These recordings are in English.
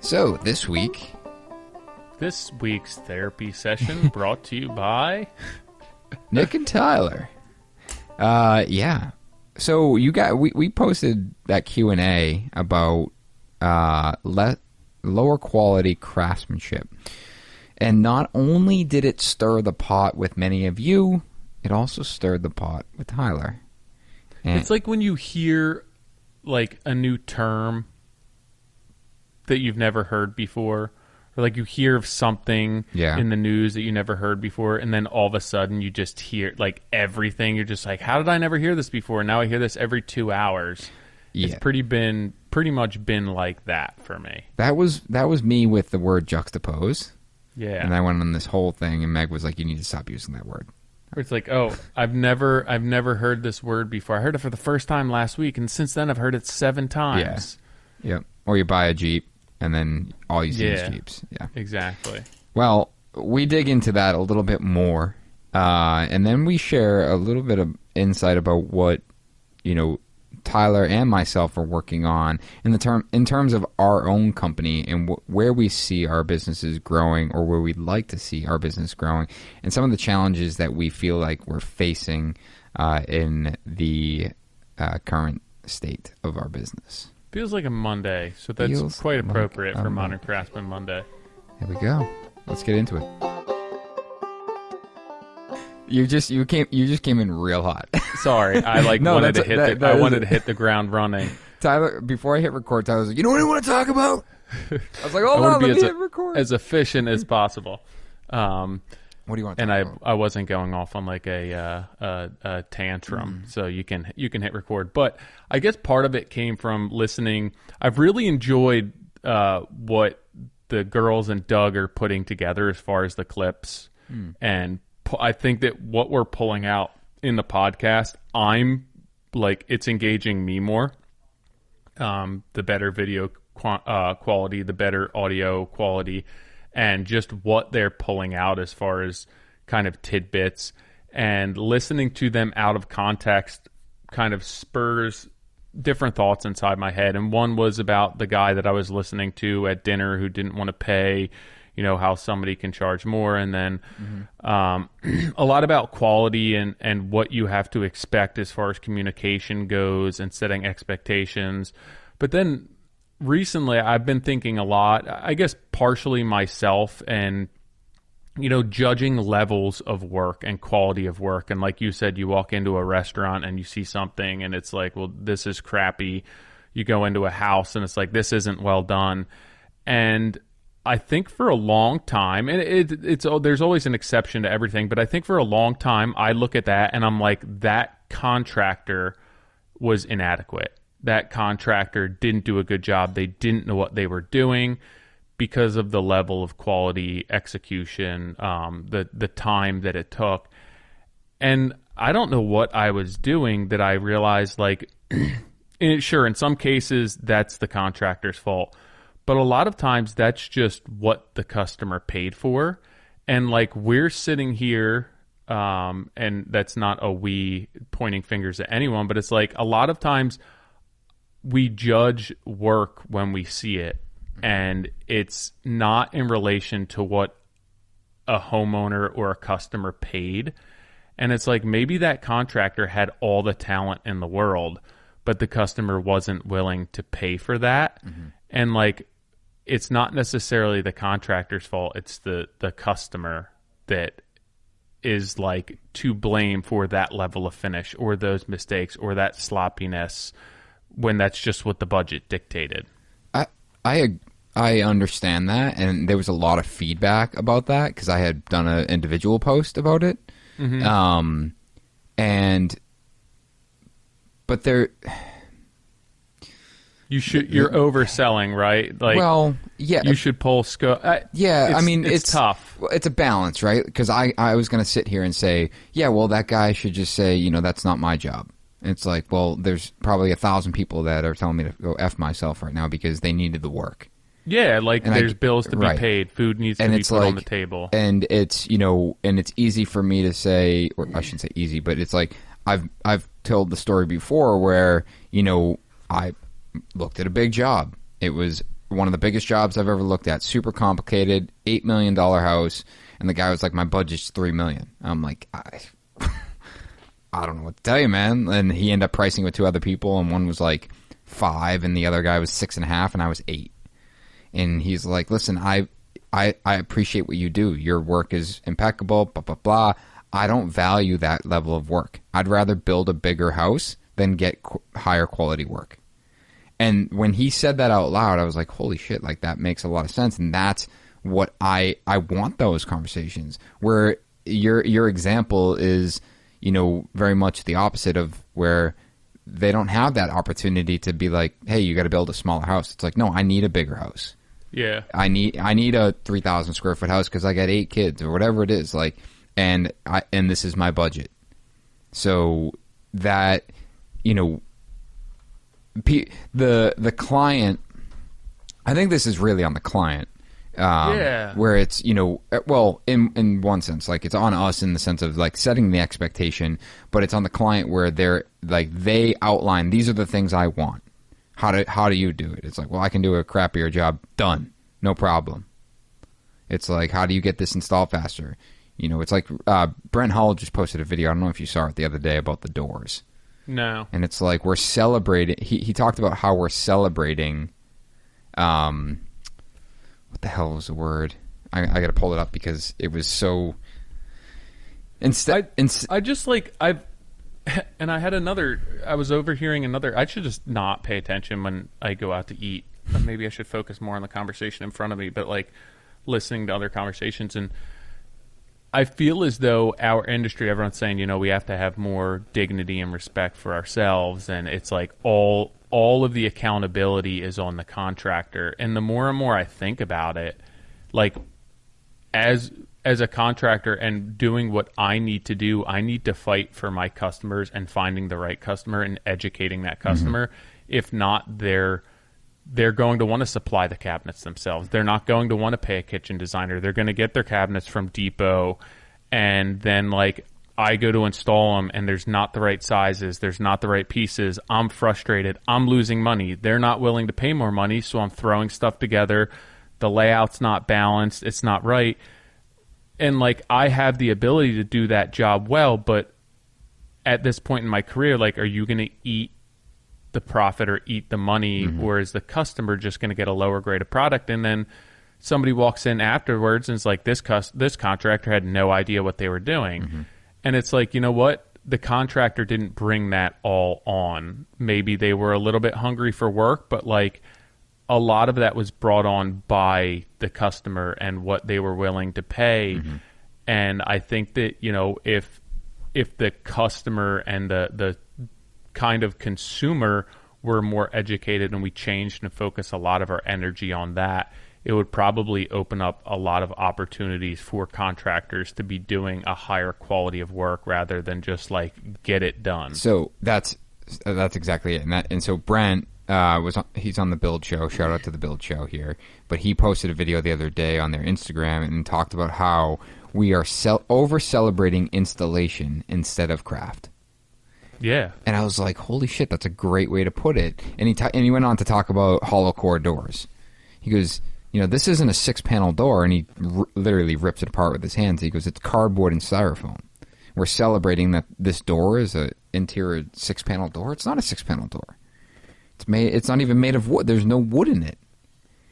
So, this week's therapy session brought to you by Nick and Tyler. Yeah. So we posted that Q&A about lower quality craftsmanship. And not only did it stir the pot with many of you, it also stirred the pot with Tyler. And it's like when you hear like a new term that you've never heard before, or like you hear of something in the news that you never heard before, and then all of a sudden you just hear like everything. You're just like, how did I never hear this before? And now I hear this every 2 hours. Yeah. It's pretty much been like that for me. That was me with the word juxtapose. Yeah. And I went on this whole thing, and Meg was like, you need to stop using that word. It's like, oh, I've never heard this word before. I heard it for the first time last week, and since then I've heard it 7 times. Yeah. Yep. Or you buy a Jeep, and then all you see is Jeeps. Yeah. Exactly. Well, we dig into that a little bit more, and then we share a little bit of insight about what, Tyler and myself are working on in terms of our own company and where we see our businesses growing, or where we'd like to see our business growing, and some of the challenges that we feel like we're facing in the current state of our business. Feels like a Monday, so that's quite appropriate for Modern Craftsman Monday. Here we go. Let's get into it. You just came in real hot. Sorry, I wanted to hit the ground running. Tyler, before I hit record, Tyler was like, "You know what I want to talk about?" I was like, "Hold on, let me hit record." As efficient as possible. What do you want to talk about? I wasn't going off on like a tantrum, so you can hit record. But I guess part of it came from listening. I've really enjoyed what the girls and Doug are putting together as far as the clips, and I think that what we're pulling out in the podcast, I'm like, it's engaging me more. The better video quality, the better audio quality, and just what they're pulling out as far as kind of tidbits, and listening to them out of context kind of spurs different thoughts inside my head. And one was about the guy that I was listening to at dinner who didn't want to pay, how somebody can charge more. And then a lot about quality and what you have to expect as far as communication goes and setting expectations. But then recently I've been thinking a lot, I guess partially myself, and judging levels of work and quality of work. And like you said, you walk into a restaurant and you see something and it's like, well, this is crappy. You go into a house and it's like, this isn't well done. And I think for a long time, and there's always an exception to everything, but I think for a long time I look at that and I'm like, that contractor was inadequate. That contractor didn't do a good job. They didn't know what they were doing because of the level of quality execution, the time that it took. And I don't know what I was doing that I realized, like, sure, in some cases that's the contractor's fault. But a lot of times that's just what the customer paid for. And like, we're sitting here, and that's not a we pointing fingers at anyone, but it's like a lot of times we judge work when we see it. And it's not in relation to what a homeowner or a customer paid. And it's like, maybe that contractor had all the talent in the world, but the customer wasn't willing to pay for that. Mm-hmm. And like, it's not necessarily the contractor's fault. It's the customer that is like to blame for that level of finish or those mistakes or that sloppiness when that's just what the budget dictated. I understand that, and there was a lot of feedback about that because I had done an individual post about it. Mm-hmm. But there... You're overselling, right? Like, well, yeah. You should pull scope. Yeah, I mean, it's tough. It's a balance, right? Because I was going to sit here and say, yeah, well, that guy should just say, that's not my job. And it's like, well, there's probably 1,000 people that are telling me to go F myself right now because they needed the work. Yeah, like, and there's bills to be paid. Food needs to be put on the table. And it's, and it's easy for me to say, or I shouldn't say easy, but it's like, I've told the story before where, I looked at a big job. It was one of the biggest jobs I've ever looked at. Super complicated, $8 million house. And the guy was like, my budget's $3 million. I'm like, I don't know what to tell you, man. And he ended up pricing with two other people, and one was like 5, and the other guy was 6.5, and I was 8. And he's like, listen, I appreciate what you do. Your work is impeccable, blah, blah, blah. I don't value that level of work. I'd rather build a bigger house than get higher quality work. And when he said that out loud, I was like, holy shit, like that makes a lot of sense. And that's what I want, those conversations where your example is, you know, very much the opposite of where they don't have that opportunity to be like, hey, you got to build a smaller house. It's like, no, I need a bigger house. Yeah. I need a 3,000 square foot house because I got 8 kids or whatever it is. Like, and this is my budget. So that, you know, the client, I think this is really on the client. Where it's, you know, well, in one sense, like it's on us in the sense of like setting the expectation, but it's on the client where they're like, they outline, these are the things I want. How do you do it? It's like, well, I can do a crappier job. Done. No problem. It's like, how do you get this installed faster? You know, it's like Brent Hull just posted a video. I don't know if you saw it the other day about the doors. No. And it's like we're celebrating. He talked about how we're celebrating. What the hell was the word? I got to pull it up because it was so. I just like and I had another. I was overhearing another. I should just not pay attention when I go out to eat. Maybe I should focus more on the conversation in front of me. But like listening to other conversations, and I feel as though our industry, everyone's saying, you know, we have to have more dignity and respect for ourselves, and it's like all of the accountability is on the contractor. And the more and more I think about it, like as a contractor and doing what I need to do, I need to fight for my customers and finding the right customer and educating that customer. Mm-hmm. If not, they're going to want to supply the cabinets themselves. They're not going to want to pay a kitchen designer. They're going to get their cabinets from Depot, and then like I go to install them and there's not the right sizes, there's not the right pieces. I'm frustrated. I'm losing money. They're not willing to pay more money, so I'm throwing stuff together. The layout's not balanced. It's not right. And like I have the ability to do that job well, but at this point in my career, like, are you going to eat the profit or eat the money, mm-hmm. or is the customer just going to get a lower grade of product? And then somebody walks in afterwards and is like, this contractor had no idea what they were doing. Mm-hmm. And it's like, you know what? The contractor didn't bring that all on. Maybe they were a little bit hungry for work, but like a lot of that was brought on by the customer and what they were willing to pay. Mm-hmm. And I think that, you know, if the customer and the kind of consumer were more educated and we changed and focused a lot of our energy on that, it would probably open up a lot of opportunities for contractors to be doing a higher quality of work rather than just like get it done. So that's exactly it. And so Brent he's on the Build Show. Shout out to the Build Show here. But he posted a video the other day on their Instagram and talked about how we are over celebrating installation instead of craft. Yeah. And I was like, holy shit, that's a great way to put it. And he went on to talk about hollow core doors. He goes, you know, this isn't a 6-panel door, and he literally rips it apart with his hands. He goes, it's cardboard and styrofoam. We're celebrating that this door is an interior 6-panel door. It's not a 6-panel door. It's not even made of wood. There's no wood in it.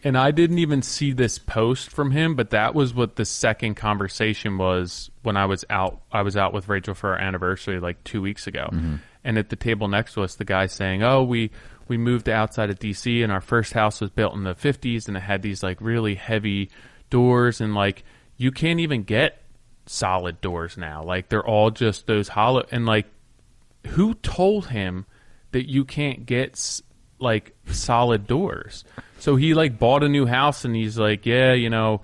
And I didn't even see this post from him, but that was what the second conversation was when I was out. I was out with Rachel for our anniversary like 2 weeks ago. Mm-hmm. And at the table next to us, the guy saying, oh, we moved outside of D.C. and our first house was built in the 50s and it had these like really heavy doors, and like you can't even get solid doors now. Like they're all just those hollow. And like who told him that you can't get like solid doors? So he like bought a new house and he's like, yeah, you know,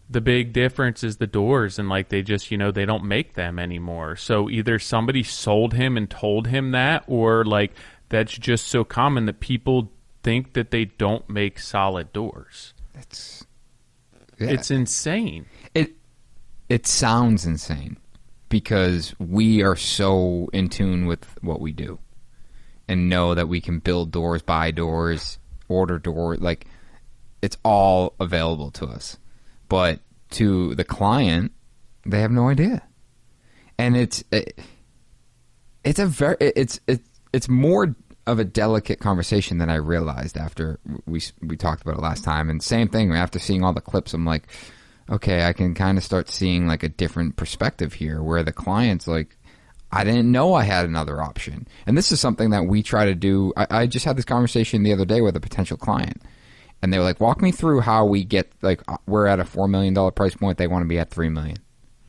the big difference is the doors, and like they just, you know, they don't make them anymore. So either somebody sold him and told him that, or like that's just so common that people think that they don't make solid doors. It's insane. It sounds insane because we are so in tune with what we do and know that we can build doors, buy doors, order doors. Like it's all available to us. But to the client, they have no idea. And it's more of a delicate conversation than I realized after we talked about it last time. And same thing, after seeing all the clips, I'm like, okay, I can kind of start seeing like a different perspective here, where the client's like, I didn't know I had another option. And this is something that we try to do. I just had this conversation the other day with a potential client, and they were like, walk me through how we get, like, we're at a $4 million price point. They want to be at $3 million.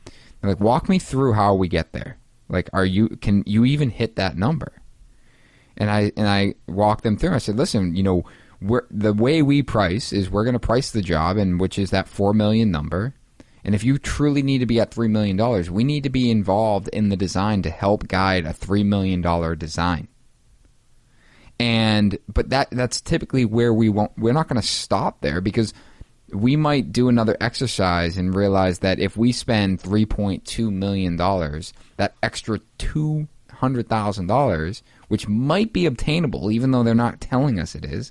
They're like, walk me through how we get there. Like, can you even hit that number? And I walked them through. I said, listen, the way we price is we're going to price the job, and which is that $4 million number. And if you truly need to be at $3 million, we need to be involved in the design to help guide a $3 million design. But that's typically where we're not going to stop there, because we might do another exercise and realize that if we spend $3.2 million, that extra $200,000, which might be obtainable, even though they're not telling us it is,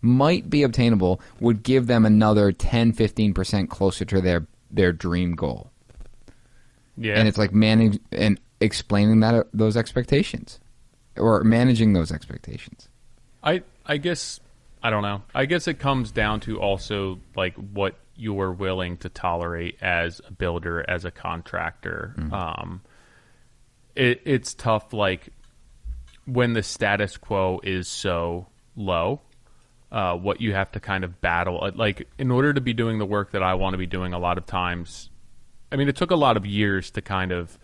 might be obtainable, would give them another 10-15% closer to their dream goal. Yeah. And it's like managing and explaining those expectations, or managing those expectations. I guess, I don't know. I guess it comes down to also like what you're willing to tolerate as a builder, as a contractor. Mm-hmm. It's tough, like when the status quo is so low. What you have to kind of battle, like in order to be doing the work that I want to be doing, a lot of times, I mean, it took a lot of years to kind of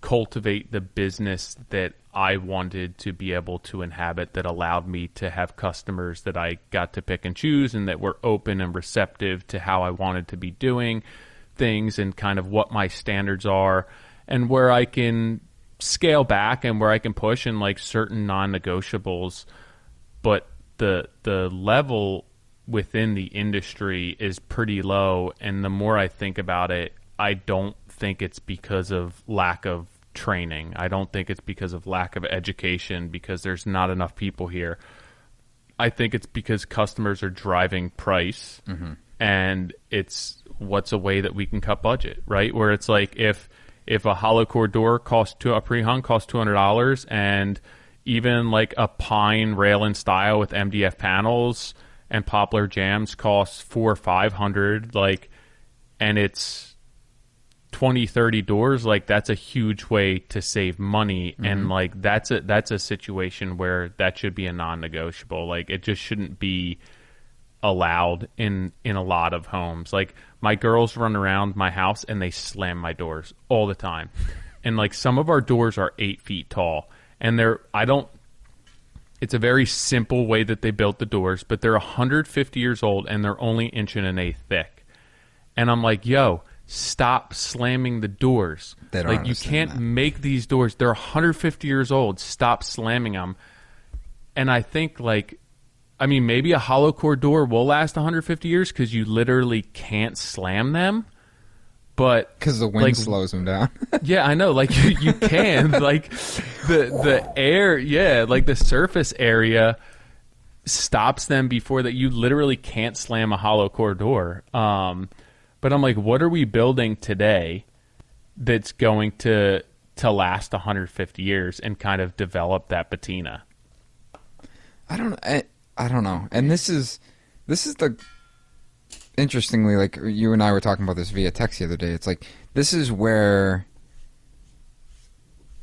cultivate the business that I wanted to be able to inhabit, that allowed me to have customers that I got to pick and choose, and that were open and receptive to how I wanted to be doing things, and kind of what my standards are, and where I can scale back and where I can push in like certain non-negotiables. But the level within the industry is pretty low, and the more I think about it, I don't think it's because of lack of training. I don't think it's because of lack of education, because there's not enough people here. I think it's because customers are driving price, mm-hmm. and it's what's a way that we can cut budget, right? Where it's like if a hollow core door a pre-hung costs $200, and even like a pine rail and style with MDF panels and poplar jams costs $400 or $500, like, and it's 20, 30 doors, like that's a huge way to save money. Mm-hmm. And like that's a situation where that should be a non-negotiable. Like it just shouldn't be allowed in a lot of homes. Like my girls run around my house and they slam my doors all the time. And like some of our doors are 8 feet tall. And it's a very simple way that they built the doors, but they're 150 years old and they're only 1.1 inch thick. And I'm like, yo, stop slamming the doors. Like you can't make these doors. They're 150 years old. Stop slamming them. And I think maybe a hollow core door will last 150 years because you literally can't slam them. But because the wind slows them down. Yeah, I know. Like you can, like the air, yeah, like the surface area stops them before that. You literally can't slam a hollow core door. But I'm like, what are we building today that's going to last 150 years and kind of develop that patina? I don't know. And this is the. Interestingly, like you and I were talking about this via text the other day, it's like this is where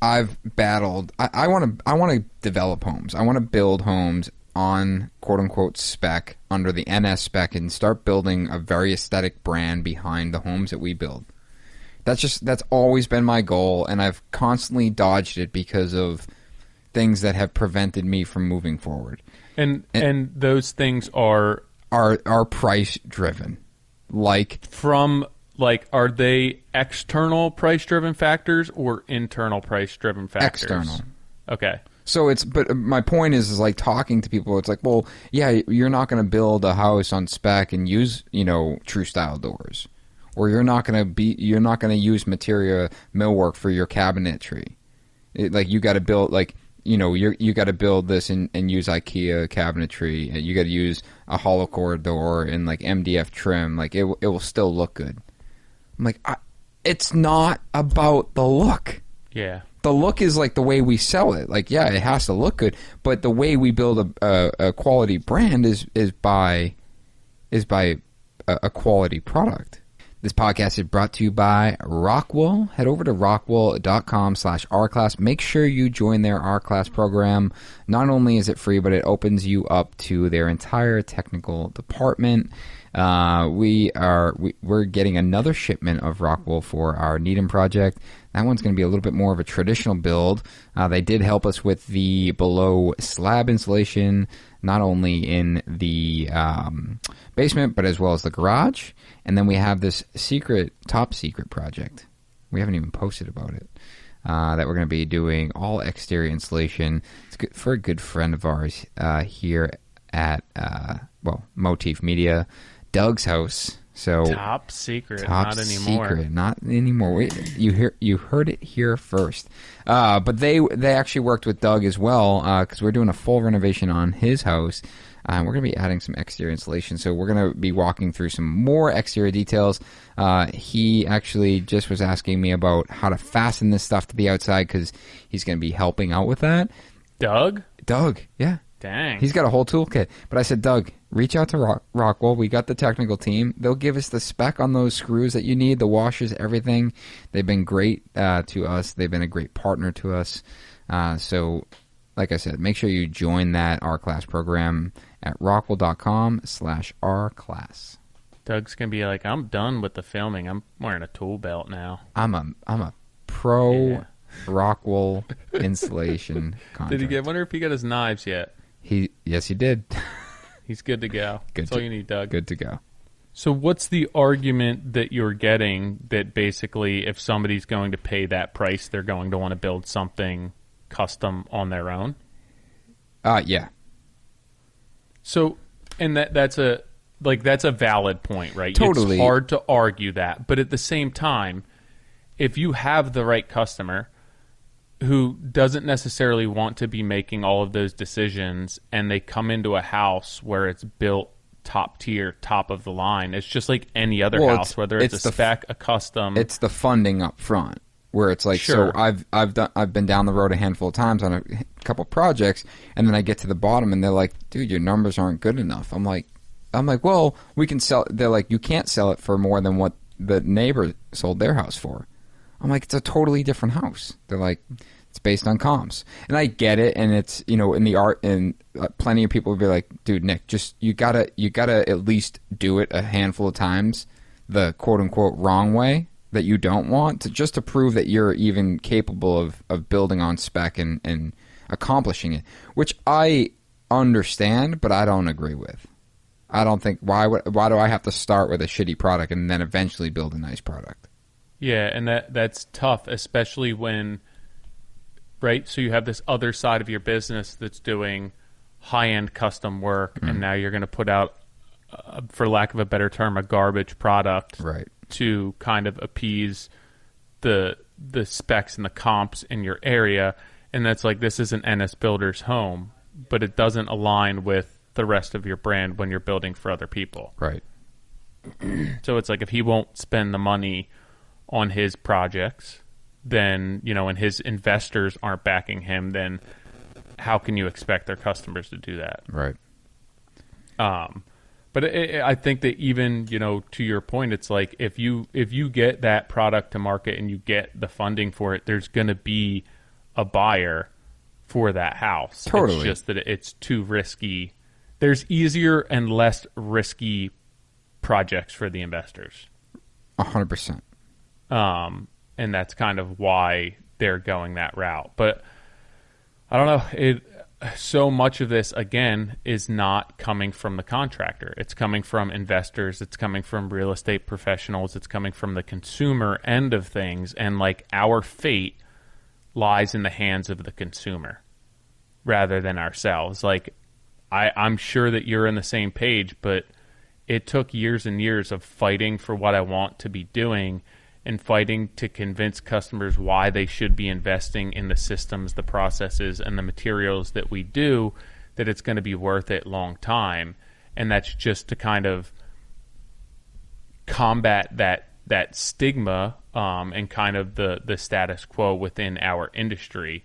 I've battled. I want to develop homes. I want to build homes on quote unquote spec, under the NS spec, and start building a very aesthetic brand behind the homes that we build. That's always been my goal, and I've constantly dodged it because of things that have prevented me from moving forward. And those things are price driven. Are they external price driven factors or internal price driven factors? External. Okay. So but my point is like talking to people, it's like, well, yeah, you're not going to build a house on spec and use, true style doors, or you're not going to use material millwork for your cabinetry. You got to build, like, you got to build this and use IKEA cabinetry, and you got to use a hollow core door and like MDF trim. Like it will still look good. I'm like, it's not about the look. Yeah. The look is like the way we sell it. Like, yeah, it has to look good, but the way we build a quality brand is by a quality product. This podcast is brought to you by Rockwell. Head over to rockwell.com/rclass. Make sure you join their R-Class program. Not only is it free, but it opens you up to their entire technical department. We're getting another shipment of Rockwell for our Needham project. That one's going to be a little bit more of a traditional build. They did help us with the below slab insulation, not only in the basement, but as well as the garage. And then we have this top secret project. We haven't even posted about it. That we're going to be doing all exterior insulation. It's good for a good friend of ours here at Motif Media, Doug's house. So top secret, not anymore. You heard it here first. But they actually worked with Doug as well, because we're doing a full renovation on his house. We're going to be adding some exterior insulation, so we're going to be walking through some more exterior details. He actually just was asking me about how to fasten this stuff to the outside, because he's going to be helping out with that. Doug, yeah. Dang. He's got a whole toolkit. But I said, Doug, reach out to Rockwell. We got the technical team. They'll give us the spec on those screws that you need, the washers, everything. They've been great to us. They've been a great partner to us. So, like I said, make sure you join that R-Class program at rockwell.com/R-Class. Doug's going to be like, I'm done with the filming. I'm wearing a tool belt now. I'm a pro Rockwell installation contractor. I wonder if he got his knives yet? Yes, he did. He's good to go. That's all you need, Doug. Good to go. So what's the argument that you're getting that basically if somebody's going to pay that price, they're going to want to build something custom on their own? Yeah. So, and that's a valid point, right? Totally. It's hard to argue that. But at the same time, if you have the right customer who doesn't necessarily want to be making all of those decisions, and they come into a house where it's built top tier, top of the line, it's just like any other house, whether it's a spec, a custom. It's the funding up front where it's like, sure. So I've been down the road a handful of times on a couple projects, and then I get to the bottom and they're like, dude, your numbers aren't good enough. I'm like, well, we can sell. They're like, you can't sell it for more than what the neighbor sold their house for. I'm like, it's a totally different house. They're like, it's based on comps, and I get it. And it's, in the art, and plenty of people would be like, dude, Nick, just you gotta at least do it a handful of times the quote unquote wrong way that you don't want, to prove that you're even capable of building on spec and accomplishing it, which I understand, but I don't agree with. I don't think why do I have to start with a shitty product and then eventually build a nice product? Yeah, and that's tough, especially when, right? So you have this other side of your business that's doing high-end custom work, and now you're going to put out, for lack of a better term, a garbage product, right, to kind of appease the specs and the comps in your area. And that's like, this is an NS Builder's home, but it doesn't align with the rest of your brand when you're building for other people. Right. So it's like, if he won't spend the money on his projects, then, and his investors aren't backing him, then how can you expect their customers to do that? Right. But I think that even, to your point, it's like, if you get that product to market and you get the funding for it, there's going to be a buyer for that house. Totally. It's just that it's too risky. There's easier and less risky projects for the investors. 100%. And that's kind of why they're going that route. But I don't know. So much of this, again, is not coming from the contractor. It's coming from investors. It's coming from real estate professionals. It's coming from the consumer end of things. And like, our fate lies in the hands of the consumer rather than ourselves. Like, I'm sure that you're on the same page, but it took years and years of fighting for what I want to be doing. and fighting to convince customers why they should be investing in the systems, the processes, and the materials that we do, that it's going to be worth it long time. And that's just to kind of combat that stigma and kind of the status quo within our industry.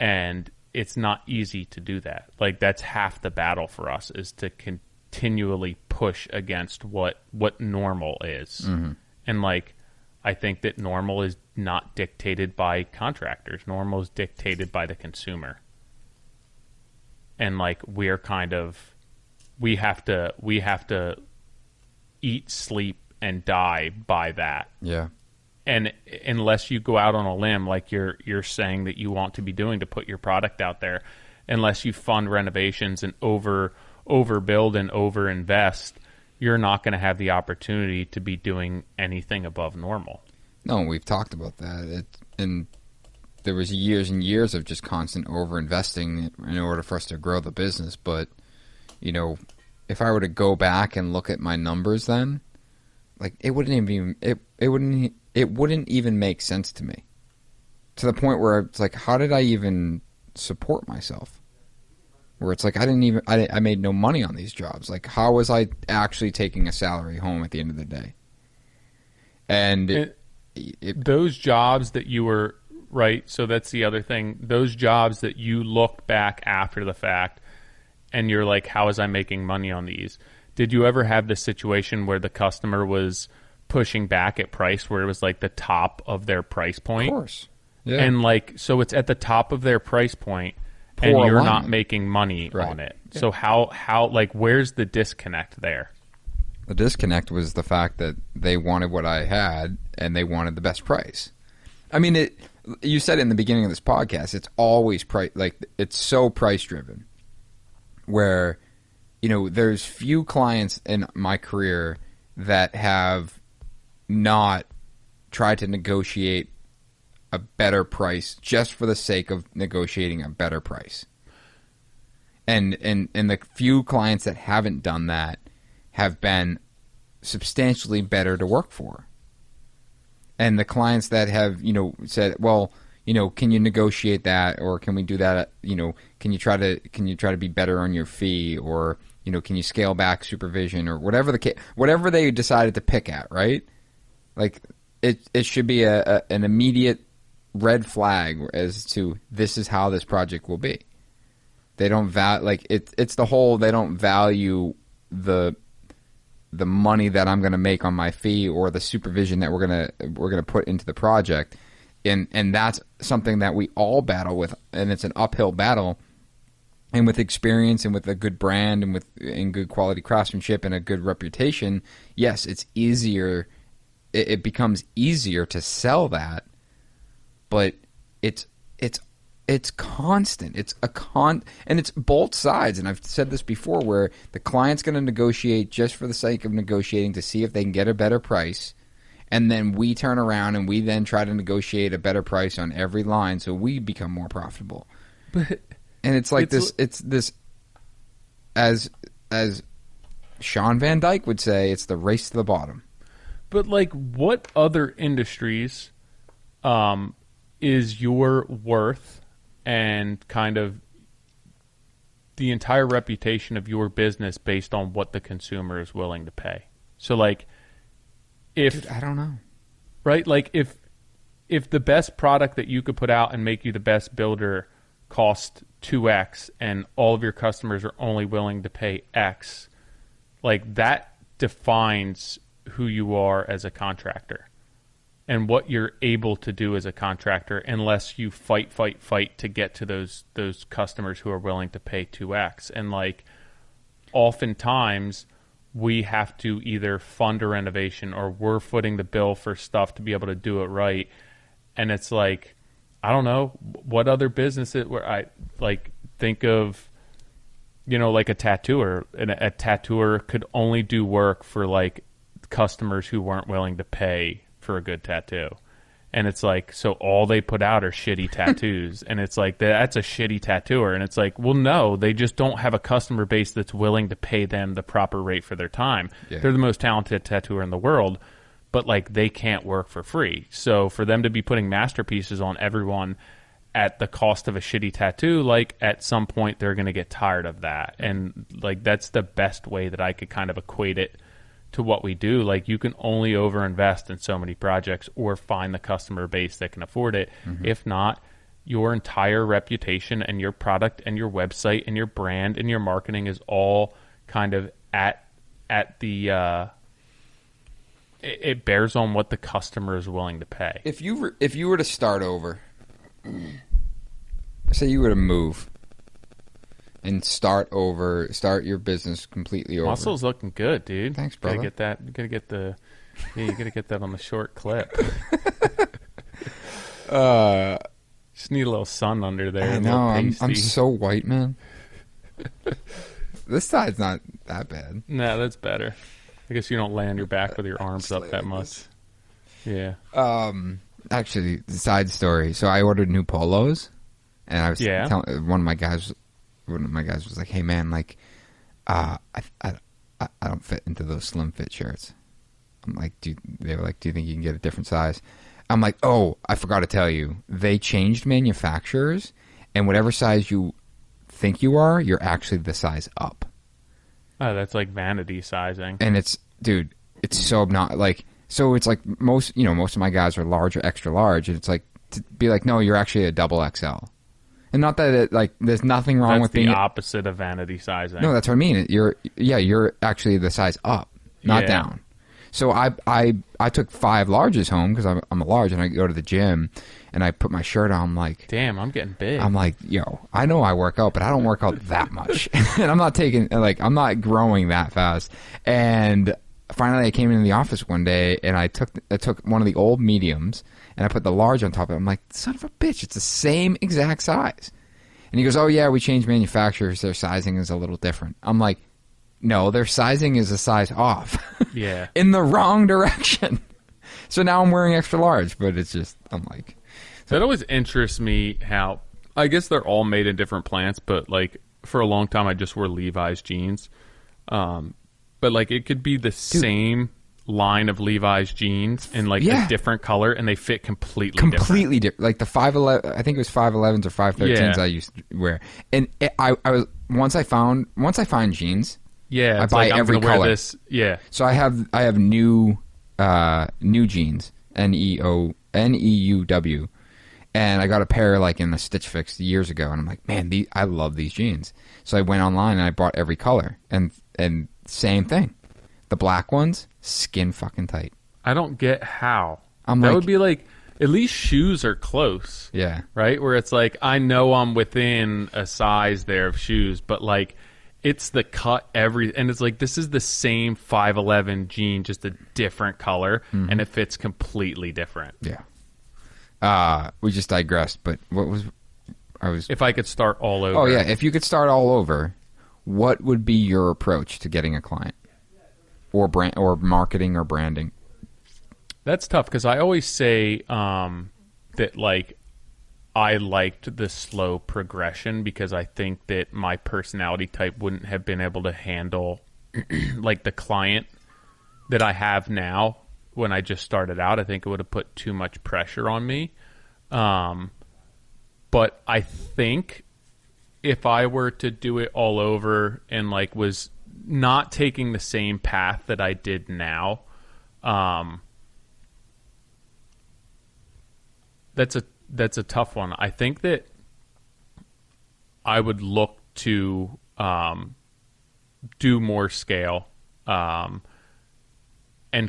And it's not easy to do that. Like, that's half the battle for us, is to continually push against what normal is. Mm-hmm. And like, I think that normal is not dictated by contractors. Normal is dictated by the consumer. And like, we have to eat, sleep, and die by that. Yeah. And unless you go out on a limb, like you're saying that you want to be doing to put your product out there, unless you fund renovations and overbuild and overinvest, you're not going to have the opportunity to be doing anything above normal. No, we've talked about that. And there was years and years of just constant overinvesting in order for us to grow the business. But, you know, if I were to go back and look at my numbers then, like, it wouldn't even make sense to me. To the point where it's like, how did I even support myself? Where it's like, I made no money on these jobs. Like, how was I actually taking a salary home at the end of the day? And those jobs that you were, right, so that's the other thing, those jobs that you looked back after the fact and you're like, how was I making money on these? Did you ever have this situation where the customer was pushing back at price, where it was like the top of their price point? Of course. Yeah. And like, so it's at the top of their price point, and you're not making money on it. Yeah. So how like, where's the disconnect there? The disconnect was the fact that they wanted what I had and they wanted the best price. I mean, you said in the beginning of this podcast, it's always price, like, it's so price driven, where, you know, there's few clients in my career that have not tried to negotiate a better price just for the sake of negotiating a better price. And the few clients that haven't done that have been substantially better to work for. And the clients that have, you know, said, well, you know, can you negotiate that, or can we do that? You know, can you try to be better on your fee, or, you know, can you scale back supervision, or whatever whatever they decided to pick at, right? Like, it should be an immediate red flag as to, this is how this project will be. They don't it's the whole, they don't value the money that I'm going to make on my fee, or the supervision that we're going to put into the project. And that's something that we all battle with, and it's an uphill battle. And with experience and with a good brand and good quality craftsmanship and a good reputation, yes, it's easier. It becomes easier to sell that, but it's constant. And it's both sides. And I've said this before, where the client's going to negotiate just for the sake of negotiating to see if they can get a better price. And then we turn around and we then try to negotiate a better price on every line, so we become more profitable. But and it's like this, as Sean Van Dyke would say, it's the race to the bottom. But like, what other industries is your worth and kind of the entire reputation of your business based on what the consumer is willing to pay? So like, Dude, I don't know. Right? Like, if the best product that you could put out and make you the best builder cost 2x, and all of your customers are only willing to pay X, like, that defines who you are as a contractor and what you're able to do as a contractor, unless you fight to get to those customers who are willing to pay 2x. And like, oftentimes we have to either fund a renovation, or we're footing the bill for stuff to be able to do it right. And it's like, I don't know what other businesses where I like think of, you know, like a tattooer, and a tattooer could only do work for like customers who weren't willing to pay for a good tattoo. And it's like, so all they put out are shitty tattoos. And it's like, that's a shitty tattooer. And it's like, well, no, they just don't have a customer base that's willing to pay them the proper rate for their time. Yeah. They're the most talented tattooer in the world, but like they can't work for free. So for them to be putting masterpieces on everyone at the cost of a shitty tattoo, like at some point they're going to get tired of that. And like that's the best way that I could kind of equate it to what we do. Like you can only overinvest in so many projects or find the customer base that can afford it. If not, your entire reputation and your product and your website and your brand and your marketing is all kind of at the it bears on what the customer is willing to pay. If you were to start over, say you were to move and start your business completely over. Muscle's looking good, dude. Thanks, brother. You gotta get that on the short clip. Just need a little sun under there. I know. I'm so white, man. This side's not that bad. No, that's better. I guess you don't lay on your back with your arms up that much. Yeah. Actually, the side story. So I ordered new polos, and I was telling one of my guys was like, "Hey, man, like, I don't fit into those slim fit shirts." I'm like, they were like, "Do you think you can get a different size?" I'm like, "Oh, I forgot to tell you. They changed manufacturers, and whatever size you think you are, you're actually the size up." Oh, that's like vanity sizing. And it's so obnoxious. Like, so it's like most of my guys are large or extra large, and it's like to be like, no, you're actually a double XL. And not that it, like, there's nothing wrong with being the opposite of vanity sizing. No, that's what I mean. You're actually the size up, not down. So I took 5 larges home because I'm a large, and I go to the gym and I put my shirt on. I'm like, damn, I'm getting big. I'm like, yo, I know I work out, but I don't work out that much, and I'm not growing that fast. And finally, I came into the office one day and I took one of the old mediums and I put the large on top of it. I'm like, son of a bitch, it's the same exact size. And he goes, oh yeah, we changed manufacturers. Their sizing is a little different. I'm like, no, their sizing is a size off. Yeah. In the wrong direction. So now I'm wearing extra large, but it's just, I'm like. That always interests me how, I guess they're all made in different plants, but like for a long time I just wore Levi's jeans. But like it could be the same line of Levi's jeans in like a different color, and they fit completely different. Like the 511, I think it was 511s or 513s I used to wear. And I was once I find jeans, I buy like, every color. So I have new jeans, NEUW, and I got a pair like in the Stitch Fix years ago, and I'm like, man, I love these jeans. So I went online and I bought every color, and same thing. The black ones, skin fucking tight. I don't get how. That would be like, at least shoes are close. Yeah. Right? Where it's like, I know I'm within a size there of shoes, but like, it's the cut and it's like, this is the same 511 jean, just a different color, and it fits completely different. Yeah. We just digressed, but if I could start all over. Oh yeah, if you could start all over, what would be your approach to getting a client? Or brand, or marketing, or branding? That's tough because I always say that like I liked the slow progression because I think that my personality type wouldn't have been able to handle like the client that I have now when I just started out. I think it would have put too much pressure on me. But I think if I were to do it all over and like was not taking the same path that I did now, that's a tough one. I think that I would look to do more scale and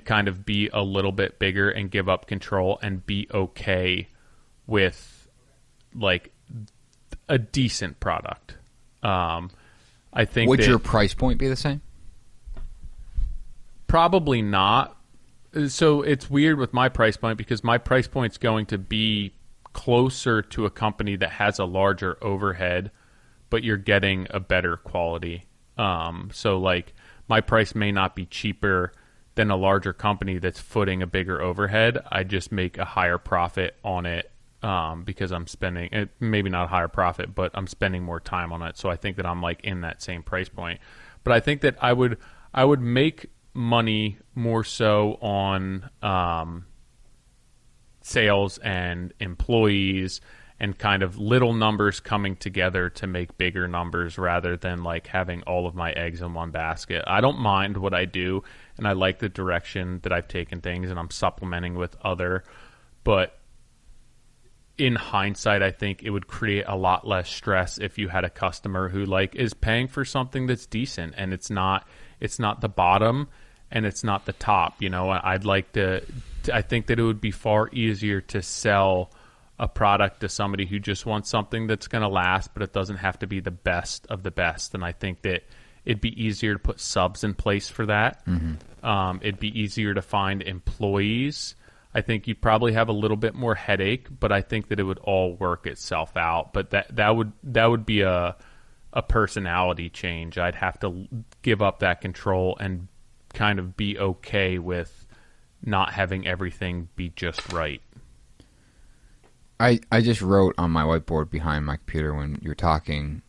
kind of be a little bit bigger and give up control and be okay with like a decent product. I think would your price point be the same? Probably not. So it's weird with my price point because my price point's going to be closer to a company that has a larger overhead, but you're getting a better quality. So like my price may not be cheaper than a larger company that's footing a bigger overhead. I just make a higher profit on it because I'm spending, maybe not a higher profit, but I'm spending more time on it. So I think that I'm like in that same price point. But I think that I would make money more so on sales and employees and kind of little numbers coming together to make bigger numbers rather than like having all of my eggs in one basket. I don't mind what I do, and I like the direction that I've taken things, and I'm supplementing with other, but in hindsight, I think it would create a lot less stress if you had a customer who like is paying for something that's decent, and it's not the bottom and it's not the top. You know, I'd like to I think that it would be far easier to sell a product to somebody who just wants something that's going to last, but it doesn't have to be the best of the best. And I think that it'd be easier to put subs in place for that. Mm-hmm. It'd be easier to find employees. I think you'd probably have a little bit more headache, but I think that it would all work itself out. But that would be a personality change. I'd have to give up that control and kind of be okay with not having everything be just right. I just wrote on my whiteboard behind my computer when you were talking.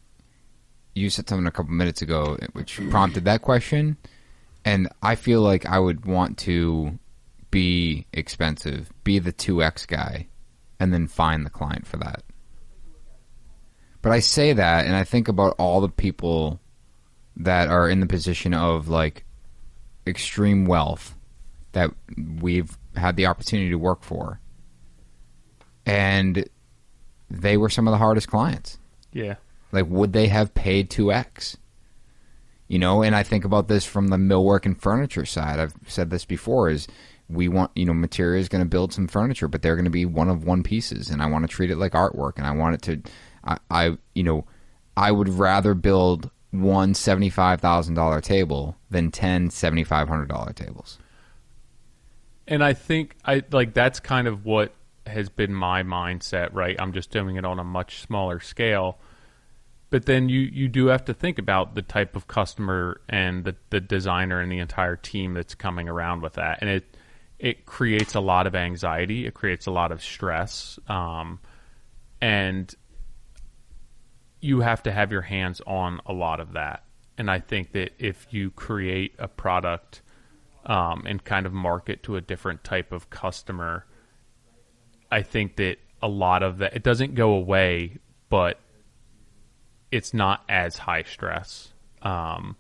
You said something a couple minutes ago which prompted that question, and I feel like I would want to be expensive, be the 2X guy, and then find the client for that. But I say that, and I think about all the people that are in the position of like extreme wealth that we've had the opportunity to work for. And they were some of the hardest clients. Yeah. Like, would they have paid 2X? You know, and I think about this from the millwork and furniture side. I've said this before, is we want, you know, Materia is going to build some furniture, but they're going to be one-of-one pieces, and I want to treat it like artwork, and I want it to, I would rather build one $75,000 table than 10 $7,500 tables. And I think that's kind of what has been my mindset, right? I'm just doing it on a much smaller scale. But then you do have to think about the type of customer and the designer and the entire team that's coming around with that. And it creates a lot of anxiety. It creates a lot of stress. And you have to have your hands on a lot of that. And I think that if you create a product and kind of market to a different type of customer, I think that a lot of that, it doesn't go away, but it's not as high stress. Yeah,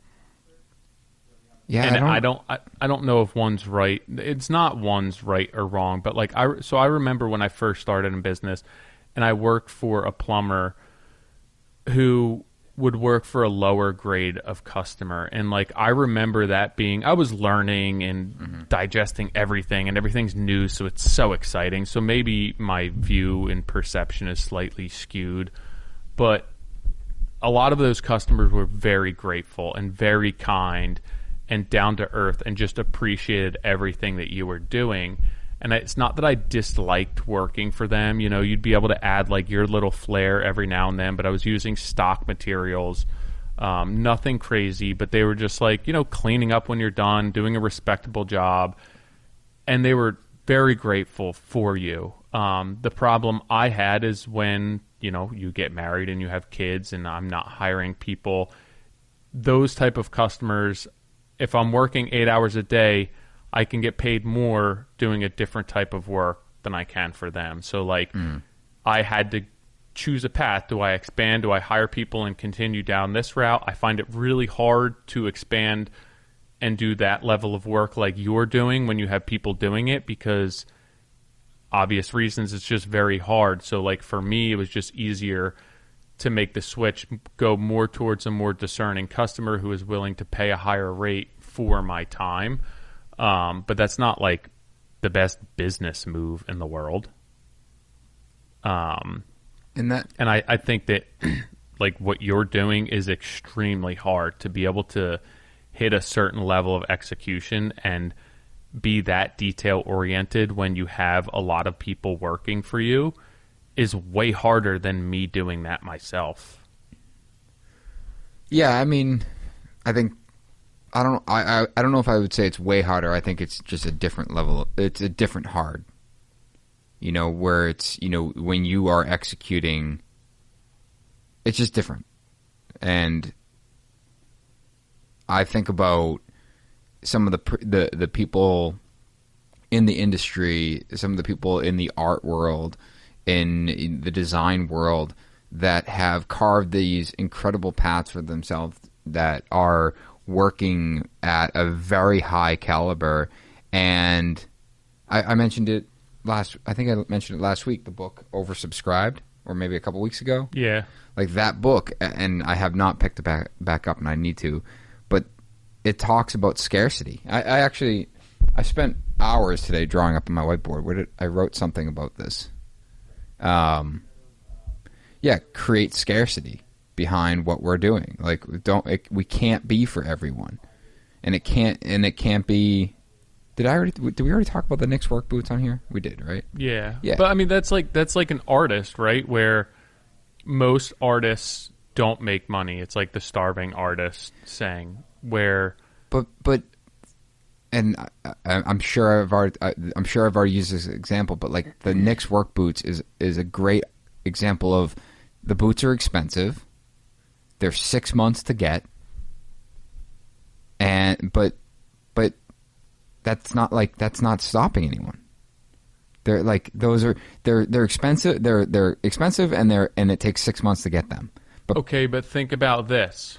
and I don't know if one's right. It's not one's right or wrong, but like I remember when I first started in business, and I worked for a plumber who would work for a lower grade of customer, and like I remember that being, I was learning and digesting everything, and everything's new, so it's so exciting. So maybe my view and perception is slightly skewed, but a lot of those customers were very grateful and very kind and down to earth and just appreciated everything that you were doing. And it's not that I disliked working for them. You know, you'd be able to add like your little flair every now and then, but I was using stock materials, nothing crazy, but they were just like, you know, cleaning up when you're done, doing a respectable job. And they were very grateful for you. The problem I had is when, you know, you get married and you have kids and I'm not hiring people, those type of customers, if I'm working 8 hours a day, I can get paid more doing a different type of work than I can for them. So like I had to choose a path. Do I expand? Do I hire people and continue down this route? I find it really hard to expand and do that level of work like you're doing when you have people doing it, because obvious reasons it's just very hard. So like for me, it was just easier to make the switch, go more towards a more discerning customer who is willing to pay a higher rate for my time. But that's not like the best business move in the world. And I think that like what you're doing is extremely hard to be able to hit a certain level of execution and be that detail oriented when you have a lot of people working for you is way harder than me doing that myself. Yeah, I mean, I think I don't know if I would say it's way harder. I think it's just a different level. It's a different hard. You know, where it's, you know, when you are executing, it's just different. And I think about some of the people in the industry, some of the people in the art world, in the design world that have carved these incredible paths for themselves that are working at a very high caliber. And I mentioned it I think I mentioned it last week, the book Oversubscribed, or maybe a couple weeks ago. Yeah. Like that book, and I have not picked it back up, and I need to, but it talks about scarcity. I spent hours today drawing up on my whiteboard. I wrote something about this. Create scarcity behind what we're doing. Like we can't be for everyone, and it can't be. Did we already talk about the Knicks work boots on here? We did, right? Yeah. Yeah. But I mean, that's like an artist, right? Where most artists don't make money. It's like the starving artist saying where. But and I'm sure I've already used this example, but like the Knicks work boots is a great example of the boots are expensive. They're 6 months to get, but that's not stopping anyone. They're like they're expensive. They're expensive, and it takes 6 months to get them. But think about this: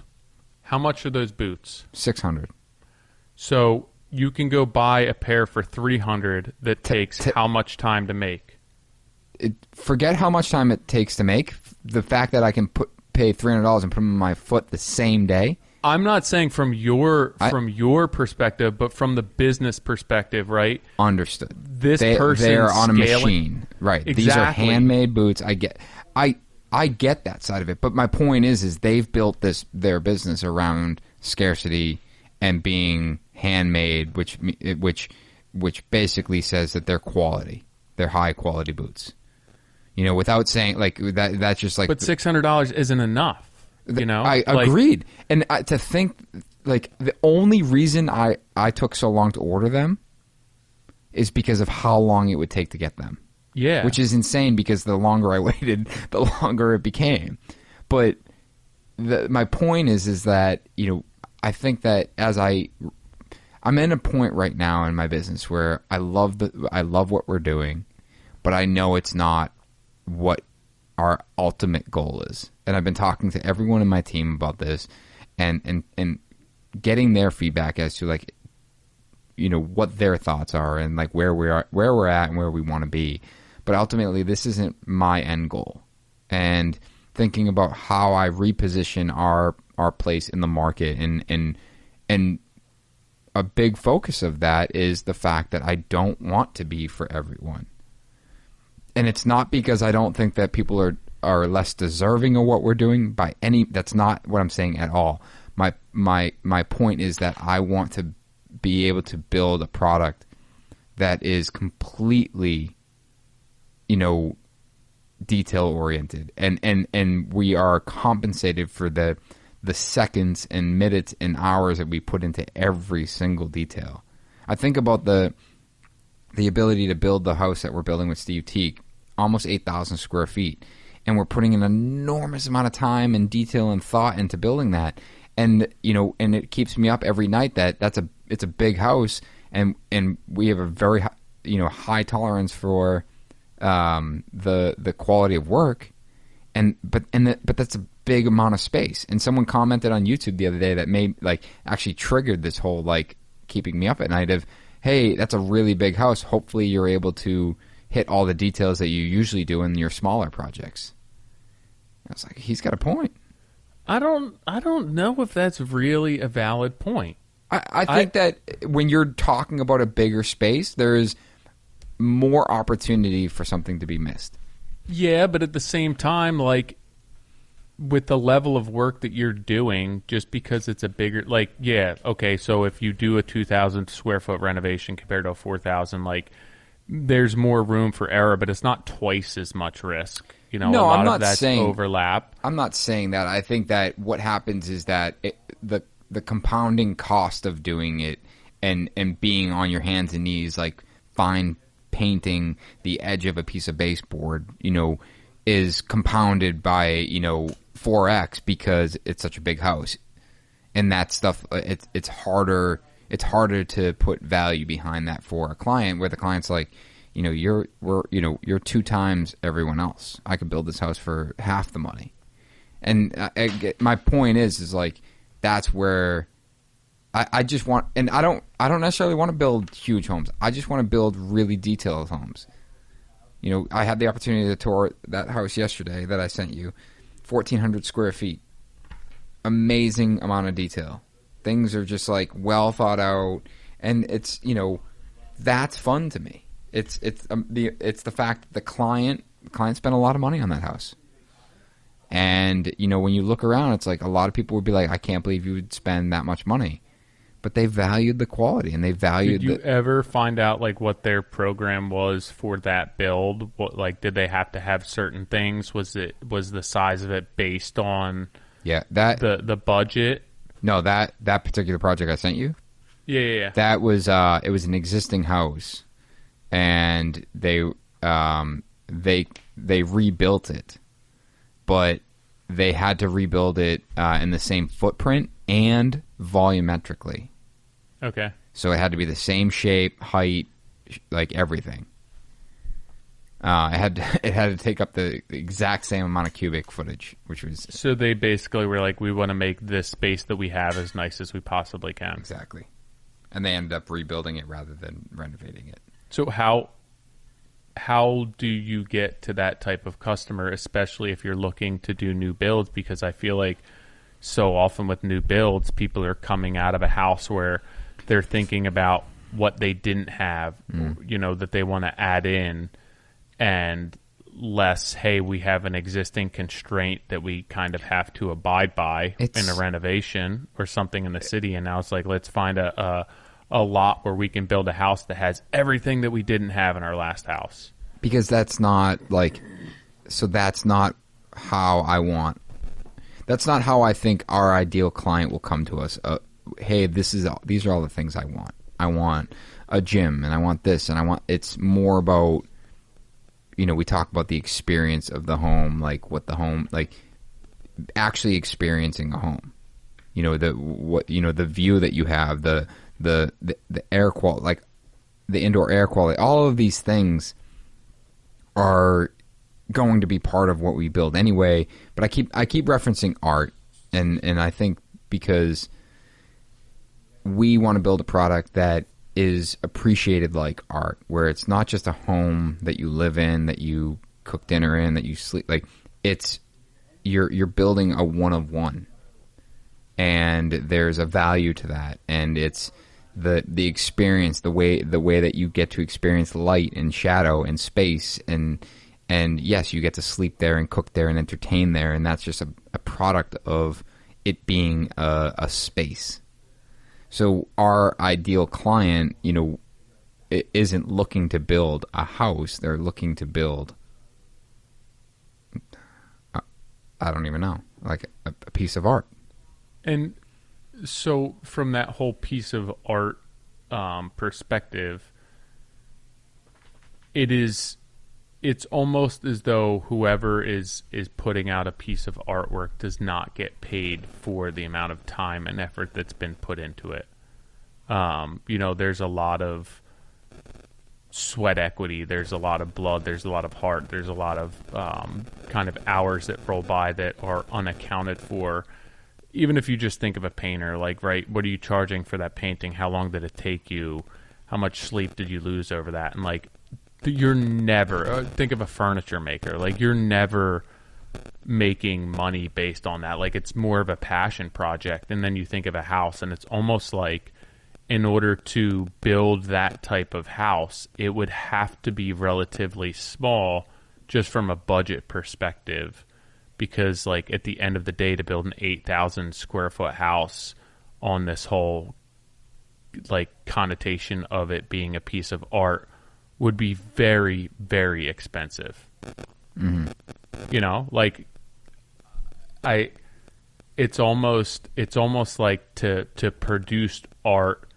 how much are those boots? $600. So you can go buy a pair for $300 that takes how much time to make? Forget how much time it takes to make. The fact that I can pay $300 and put them on my foot the same day. I'm not saying from your perspective, but from the business perspective, right? Understood. They're on a machine, right? Exactly. These are handmade boots. I get that side of it, but my point is they've built their business around scarcity and being handmade, which basically says that they're quality, they're high quality boots. You know, without saying like that. That's just like. But $600 isn't enough. You know, I agreed, and to think like the only reason I took so long to order them is because of how long it would take to get them. Yeah, which is insane because the longer I waited, the longer it became. But my point is that, you know, I think that I'm in a point right now in my business where I love what we're doing, but I know it's not what our ultimate goal is. And I've been talking to everyone in my team about this and getting their feedback as to, like, you know, what their thoughts are and like where we're at and where we want to be. But ultimately, this isn't my end goal. And thinking about how I reposition our place in the market and a big focus of that is the fact that I don't want to be for everyone. And it's not because I don't think that people are less deserving of what we're doing by any. That's not what I'm saying at all. My point is that I want to be able to build a product that is completely, you know, detail oriented, and we are compensated for the seconds and minutes and hours that we put into every single detail. I think about the ability to build the house that we're building with Steve Teague, almost 8,000 square feet, and we're putting an enormous amount of time and detail and thought into building that. And, you know, and it keeps me up every night it's a big house, and we have a very high tolerance for the quality of work, but that's a big amount of space. And someone commented on YouTube the other day that actually triggered this whole like keeping me up at night of, hey, that's a really big house. Hopefully you're able to hit all the details that you usually do in your smaller projects. I was like, he's got a point. I don't know if that's really a valid point. I think that when you're talking about a bigger space, there's more opportunity for something to be missed. Yeah, but at the same time, like, with the level of work that you're doing, just because it's a bigger, like, yeah, okay, so if you do a 2,000 square foot renovation compared to a 4,000, like, there's more room for error, but it's not twice as much risk. You know, no, a lot I'm not of that's saying overlap. I'm not saying that. I think that what happens is that the compounding cost of doing it and being on your hands and knees, like fine painting the edge of a piece of baseboard, you know, is compounded by, you know, 4x because it's such a big house. And that stuff, it's harder it's harder to put value behind that for a client, where the client's like, you're 2 times everyone else. I could build this house for half the money. And my point is like, that's where I just want, and I don't necessarily want to build huge homes. I just want to build really detailed homes. I had the opportunity to tour that house yesterday that I sent you, 1,400 square feet. Amazing amount of detail. Things are just like well thought out, and it's that's fun to me. It's the fact that the client spent a lot of money on that house, and when you look around, it's like a lot of people would be like, I can't believe you would spend that much money, but they valued the quality and they valued. Did you ever find out like what their program was for that build? What, like, did they have to have certain things? Was the size of it based on? Yeah, that the budget. No, that particular project I sent you. Yeah. That was it was an existing house, and they rebuilt it, but they had to rebuild it in the same footprint and volumetrically. Okay. So it had to be the same shape, height, like everything. It had to take up the exact same amount of cubic footage, which was... So they basically were like, we want to make this space that we have as nice as we possibly can. Exactly. And they ended up rebuilding it rather than renovating it. So how do you get to that type of customer, especially if you're looking to do new builds? Because I feel like so often with new builds, people are coming out of a house where they're thinking about what they didn't have, that they want to add in, and less, hey, we have an existing constraint that we kind of have to abide by in a renovation or something in the city. And now it's like, let's find a lot where we can build a house that has everything that we didn't have in our last house. Because that's not how I want. That's not how I think our ideal client will come to us. Hey, these are all the things I want. I want a gym, and I want this, and it's more about, we talk about the experience of the home, like what the home, like actually experiencing a home. The view that you have, the air quality, like the indoor air quality, all of these things are going to be part of what we build anyway. But I keep referencing art, and I think because we want to build a product that is appreciated like art, where it's not just a home that you live in, that you cook dinner in, that you sleep, like it's you're building a one of one, and there's a value to that, and it's the experience, the way that you get to experience light and shadow and space, and yes, you get to sleep there and cook there and entertain there, and that's just a product of it being a space. So our ideal client, isn't looking to build a house. They're looking to build, I don't even know, like a piece of art. And so from that whole piece of art perspective, it's almost as though whoever is putting out a piece of artwork does not get paid for the amount of time and effort that's been put into it. There's a lot of sweat equity, there's a lot of blood, there's a lot of heart, there's a lot of kind of hours that roll by that are unaccounted for. Even if you just think of a painter, like, right, what are you charging for that painting? How long did it take you? How much sleep did you lose over that? And like, you're never, think of a furniture maker, like you're never making money based on that. Like, it's more of a passion project. And then you think of a house, and it's almost like in order to build that type of house, it would have to be relatively small just from a budget perspective, because like at the end of the day, to build an 8,000 square foot house on this whole like connotation of it being a piece of art would be very, very expensive. Mm-hmm. It's almost like to produce art,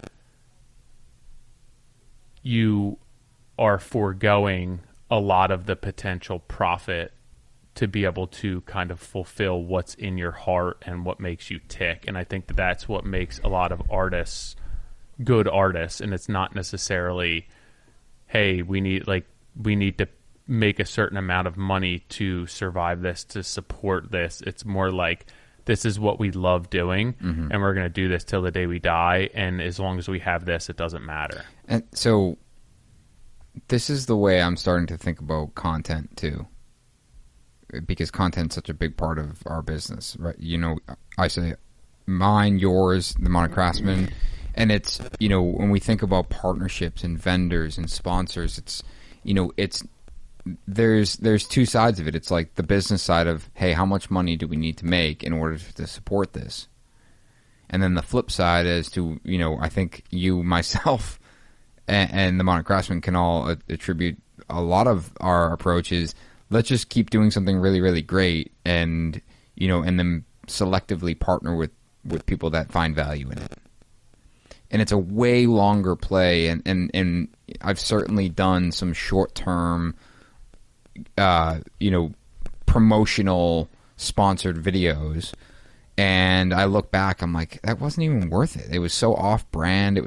you are foregoing a lot of the potential profit to be able to kind of fulfill what's in your heart and what makes you tick. And I think that's what makes a lot of artists good artists, and it's not necessarily, hey, we need to make a certain amount of money to survive this, to support this. It's more like, this is what we love doing, and we're going to do this till the day we die, and as long as we have this, it doesn't matter. And so this is the way I'm starting to think about content too, because content's such a big part of our business, right? You know, I say mine, yours, the Modern Craftsman, and it's, you know, when we think about partnerships and vendors and sponsors, it's, you know, it's, there's two sides of it. It's like the business side of, hey, how much money do we need to make in order to support this? And then the flip side is to, you know, I think you, myself, and the Modern Craftsman can all attribute a lot of our approach is, let's just keep doing something really, really great, and, you know, and then selectively partner with people that find value in it. And it's a way longer play, and I've certainly done some short-term, you know, promotional sponsored videos, and I look back, I'm like, that wasn't even worth it. It was so off-brand. It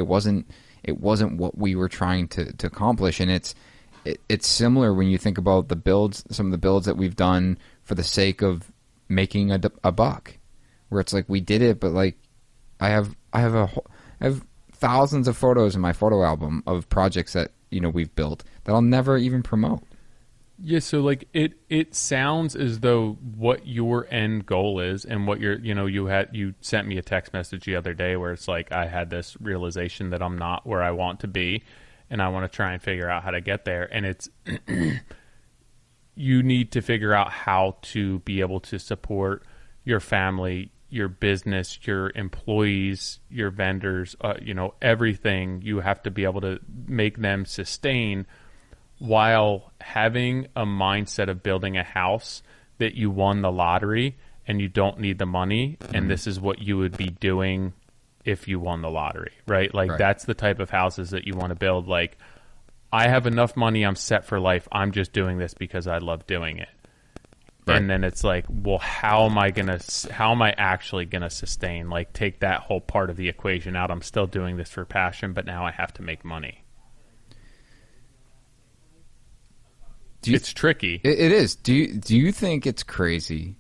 wasn't what we were trying to accomplish. And it's similar when you think about the builds, some of the builds that we've done for the sake of making a buck, where it's like we did it, but like I have thousands of photos in my photo album of projects that, you know, we've built that I'll never even promote. Yeah, so like it sounds as though what your end goal is, and what you're, you know, you sent me a text message the other day where it's like, I had this realization that I'm not where I want to be, and I want to try and figure out how to get there. And it's you need to figure out how to be able to support your family, your business, your employees, your vendors, you know, everything. You have to be able to make them sustain, while having a mindset of building a house that you won the lottery and you don't need the money, and this is what you would be doing if you won the lottery, right? Like, right. That's the type of houses that you want to build. Like, I have enough money, I'm set for life, I'm just doing this because I love doing it. Right. And then it's like, well, how am I actually gonna sustain? Like, take that whole part of the equation out. I'm still doing this for passion, but now I have to make money. It's tricky. It is. Do you think it's crazy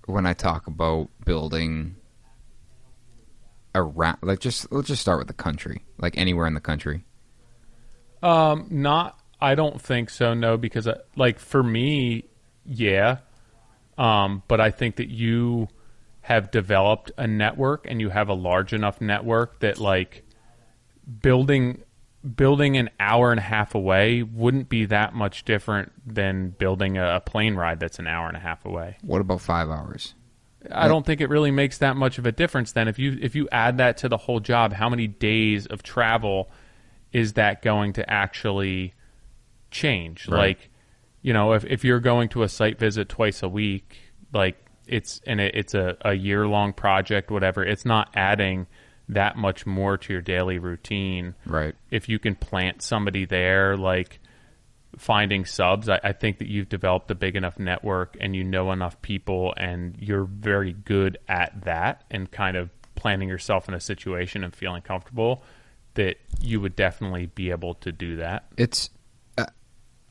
when I talk about building around, like, let's just start with the country, like anywhere in the country? I don't think so. No, because like for me, yeah. But I think that you have developed a network, and you have a large enough network that, like, building an hour and a half away wouldn't be that much different than building a plane ride that's an hour and a half away. What about 5 hours? I don't think it really makes that much of a difference then. If you add that to the whole job, how many days of travel is that going to actually change? Right. Like, you know, if you're going to a site visit twice a week, like, it's a year-long project, whatever, it's not adding that much more to your daily routine. Right. If you can plant somebody there, like finding subs, I think that you've developed a big enough network, and you know enough people, and you're very good at that, and kind of planning yourself in a situation and feeling comfortable, that you would definitely be able to do that.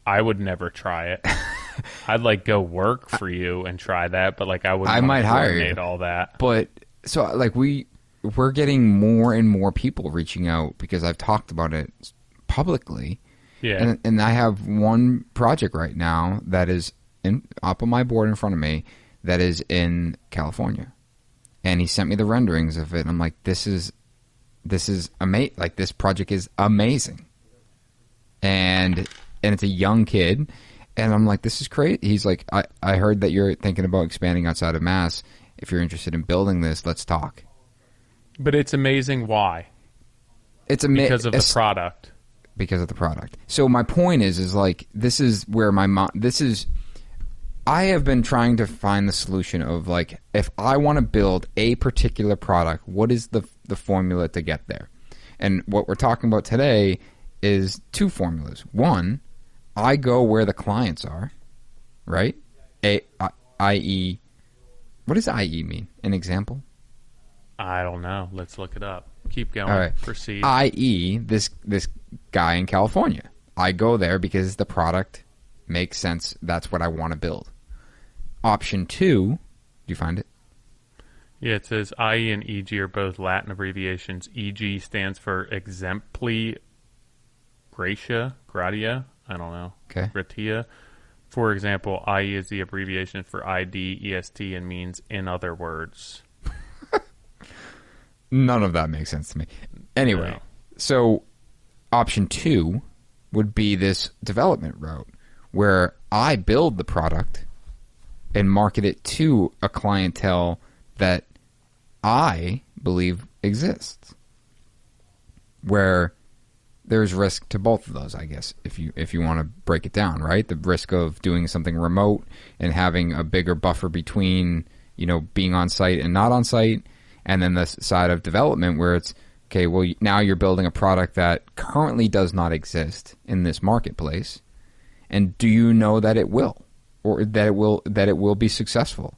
I would never try it. I'd like go work for you and try that, but like I might hire you. All that. But so like we're getting more and more people reaching out because I've talked about it publicly. Yeah. And I have one project right now that is up on my board in front of me that is in California. And he sent me the renderings of it. And I'm like, this is amazing. Like, this project is amazing. And it's a young kid. And I'm like, this is great. He's like, I heard that you're thinking about expanding outside of Mass. If you're interested in building this, let's talk. But it's amazing. Why? It's because of the product. Because of the product. So my point is like, this is where I have been trying to find the solution of, like, if I want to build a particular product, what is the formula to get there? And what we're talking about today is two formulas. One, I go where the clients are, right? I.e., what does IE mean? An example? I don't know. Let's look it up. Keep going. All right. Proceed. I.e., this guy in California. I go there because the product makes sense. That's what I want to build. Option 2, do you find it? Yeah, it says IE and EG are both Latin abbreviations. EG stands for exempli gratia, I don't know. Okay. Gratia. For example, IE is the abbreviation for ID, EST, and means in other words. None of that makes sense to me. Anyway, No. So option 2 would be this development route where I build the product and market it to a clientele that I believe exists. Where there's risk to both of those, I guess, if you want to break it down, right? The risk of doing something remote and having a bigger buffer between, being on site and not on site, and then the side of development where it's, okay, well, now you're building a product that currently does not exist in this marketplace, and do you know that it will, or that it will be successful?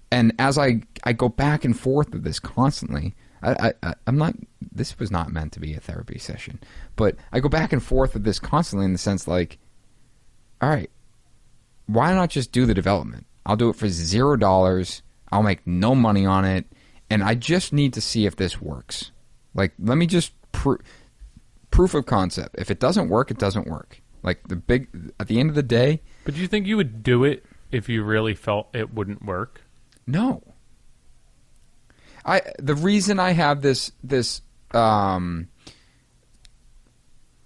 And as I go back and forth with this constantly, I'm not. This was not meant to be a therapy session, but I go back and forth with this constantly in the sense like, all right, why not just do the development? I'll do it for $0. I'll make no money on it, and I just need to see if this works. Like, let me just proof of concept. If it doesn't work, it doesn't work. Like at the end of the day. But do you think you would do it if you really felt it wouldn't work? No. The reason I have this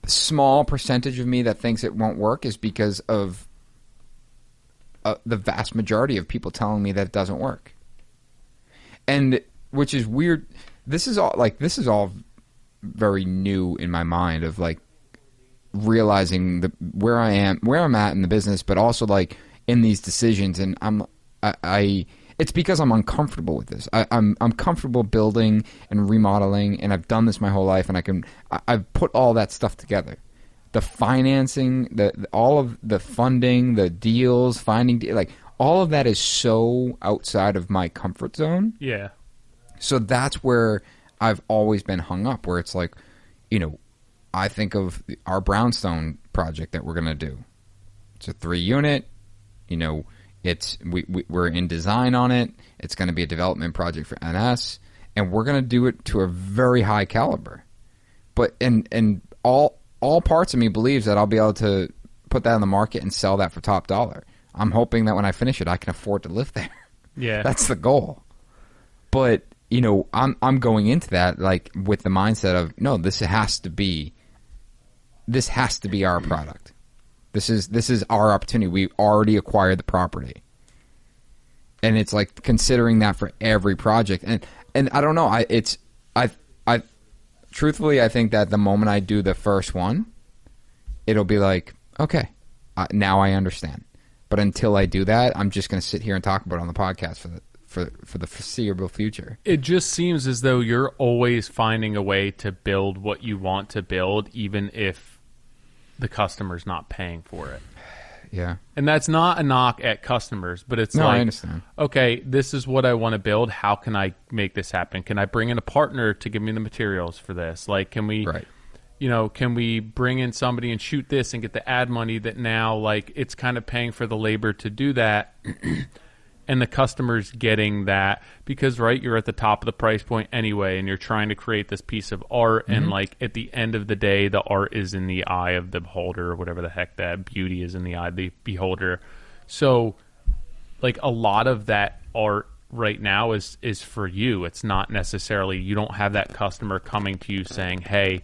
small percentage of me that thinks it won't work is because of the vast majority of people telling me that it doesn't work. And which is weird. This is all very new in my mind of like realizing where I'm at in the business, but also like in these decisions, and it's because I'm uncomfortable with this. I'm comfortable building and remodeling, and I've done this my whole life, and I've put all that stuff together. The financing, all of the funding, the deals, like all of that is so outside of my comfort zone. Yeah. So that's where I've always been hung up, where it's like, I think of our brownstone project that we're going to do. It's a 3-unit, we're in design on it. It's going to be a development project for NS, and we're going to do it to a very high caliber. But and all parts of me believes that I'll be able to put that on the market and sell that for top dollar. I'm hoping that when I finish it, I can afford to live there. Yeah, that's the goal. But I'm going into that like with the mindset of no, this has to be our product. This is our opportunity. We already acquired the property, and it's like considering that for every project. And I don't know. I truthfully, I think that the moment I do the first one, it'll be like, okay, now I understand. But until I do that, I'm just going to sit here and talk about it on the podcast for the foreseeable future. It just seems as though you're always finding a way to build what you want to build, even if the customer's not paying for it. Yeah. And that's not a knock at customers, but it's I understand. Okay, this is what I want to build. How can I make this happen? Can I bring in a partner to give me the materials for this? Like, can we, right. Can we bring in somebody and shoot this and get the ad money that now, like, it's kind of paying for the labor to do that. And the customer's getting that because, right, you're at the top of the price point anyway, and you're trying to create this piece of art. Mm-hmm. And, like, at the end of the day, the art is in the eye of the beholder, or whatever the heck that beauty is in the eye of the beholder. So, like, a lot of that art right now is for you. It's not necessarily, you don't have that customer coming to you saying, hey,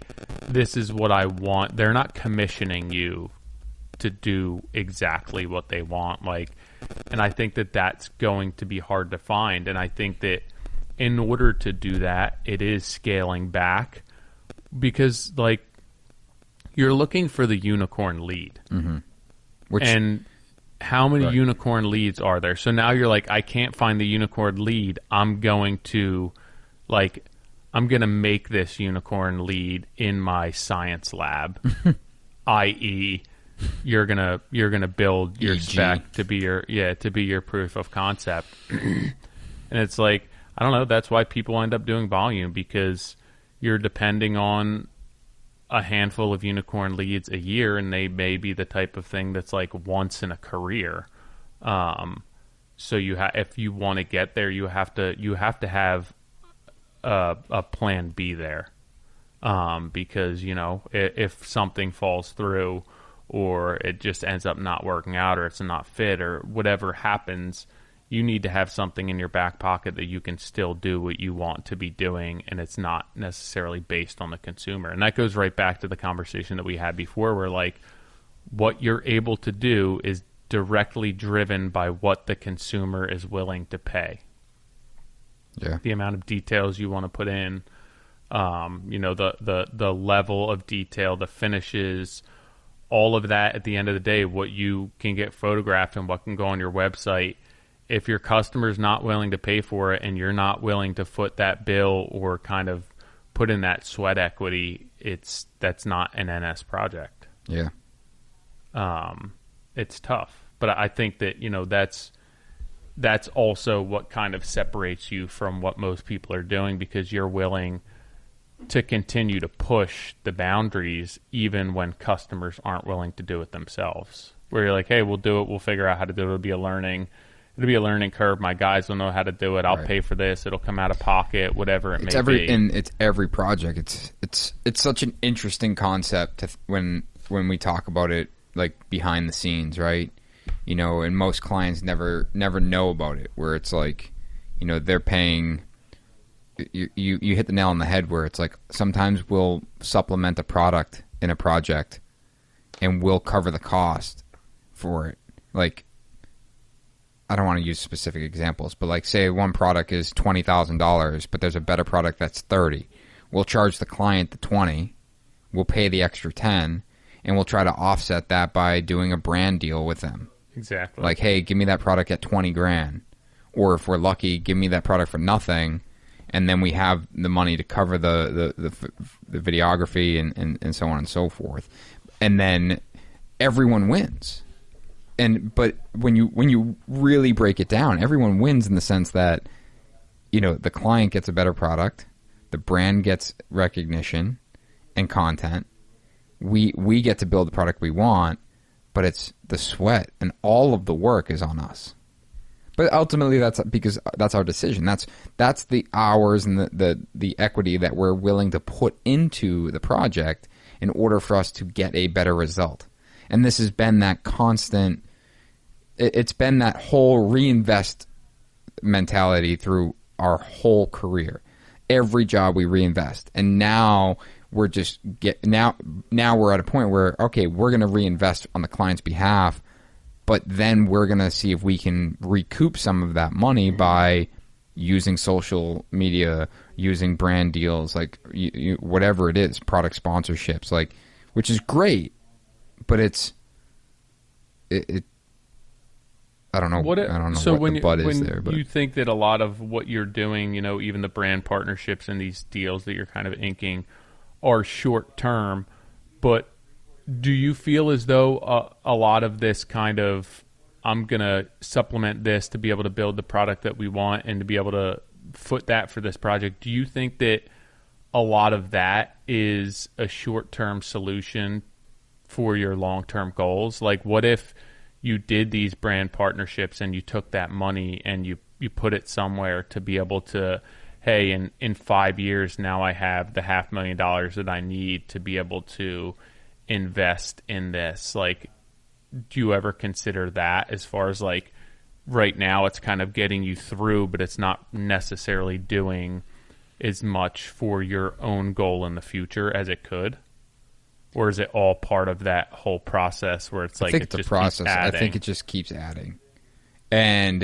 this is what I want. They're not commissioning you to do exactly what they want. Like, and I think that that's going to be hard to find. And I think that in order to do that, it is scaling back because, like, you're looking for the unicorn lead. Mm-hmm. And how many unicorn leads are there? So now you're like, I can't find the unicorn lead. I'm going to make this unicorn lead in my science lab, i.e., you're gonna build your spec to be your proof of concept. And it's like, I don't know, that's why people end up doing volume, because you're depending on a handful of unicorn leads a year, and they may be the type of thing that's like once in a career. So if you want to get there, you have to have a plan B there, because if something falls through, or it just ends up not working out, or it's not fit, or whatever happens, you need to have something in your back pocket that you can still do what you want to be doing, and it's not necessarily based on the consumer. And that goes right back to the conversation that we had before, where like what you're able to do is directly driven by what the consumer is willing to pay. Yeah. The amount of details you want to put in, the level of detail, the finishes, all of that. At the end of the day, what you can get photographed and what can go on your website, if your customer's not willing to pay for it and you're not willing to foot that bill or kind of put in that sweat equity, that's not an NS project. Yeah. It's tough, but I think that, that's also what kind of separates you from what most people are doing, because you're willing to continue to push the boundaries even when customers aren't willing to do it themselves. Where you're like, hey, we'll do it. We'll figure out how to do it. It'll be a learning curve. My guys will know how to do it. I'll pay for this. It'll come out of pocket, whatever it may be. And it's every project. It's such an interesting concept when we talk about it, like behind the scenes, right? And most clients never know about it, where it's like, they're paying. You hit the nail on the head, where it's like sometimes we'll supplement a product in a project and we'll cover the cost for it. Like, I don't want to use specific examples, but like say one product is $20,000, but there's a better product that's $30,000. We'll charge the client the $20,000, we'll pay the extra $10,000, and we'll try to offset that by doing a brand deal with them. Exactly. Like, hey, give me that product at $20,000, or if we're lucky, give me that product for nothing, and then we have the money to cover the videography and so on and so forth, and then everyone wins. But when you really break it down, everyone wins in the sense that the client gets a better product, the brand gets recognition and content. We get to build the product we want, but it's the sweat and all of the work is on us. But ultimately, that's because that's our decision. That's the hours and the equity that we're willing to put into the project in order for us to get a better result. And this has been that constant. It's been that whole reinvest mentality through our whole career. Every job we reinvest, and now we're just now we're at a point where, okay, we're going to reinvest on the client's behalf. But then we're going to see if we can recoup some of that money by using social media, using brand deals, like whatever it is, product sponsorships, like, which is great. But I don't know. I don't know so what the but is there. But you think that a lot of what you're doing, even the brand partnerships and these deals that you're kind of inking are short term, but do you feel as though a lot of this kind of, I'm going to supplement this to be able to build the product that we want and to be able to foot that for this project? Do you think that a lot of that is a short-term solution for your long-term goals? Like, what if you did these brand partnerships and you took that money and you put it somewhere to be able to, hey, in 5 years now I have the $500,000 that I need to be able to invest in this? Like, do you ever consider that, as far as like right now it's kind of getting you through, but it's not necessarily doing as much for your own goal in the future as it could? Or is it all part of that whole process where it's like, I think it's a process. I think it just keeps adding. And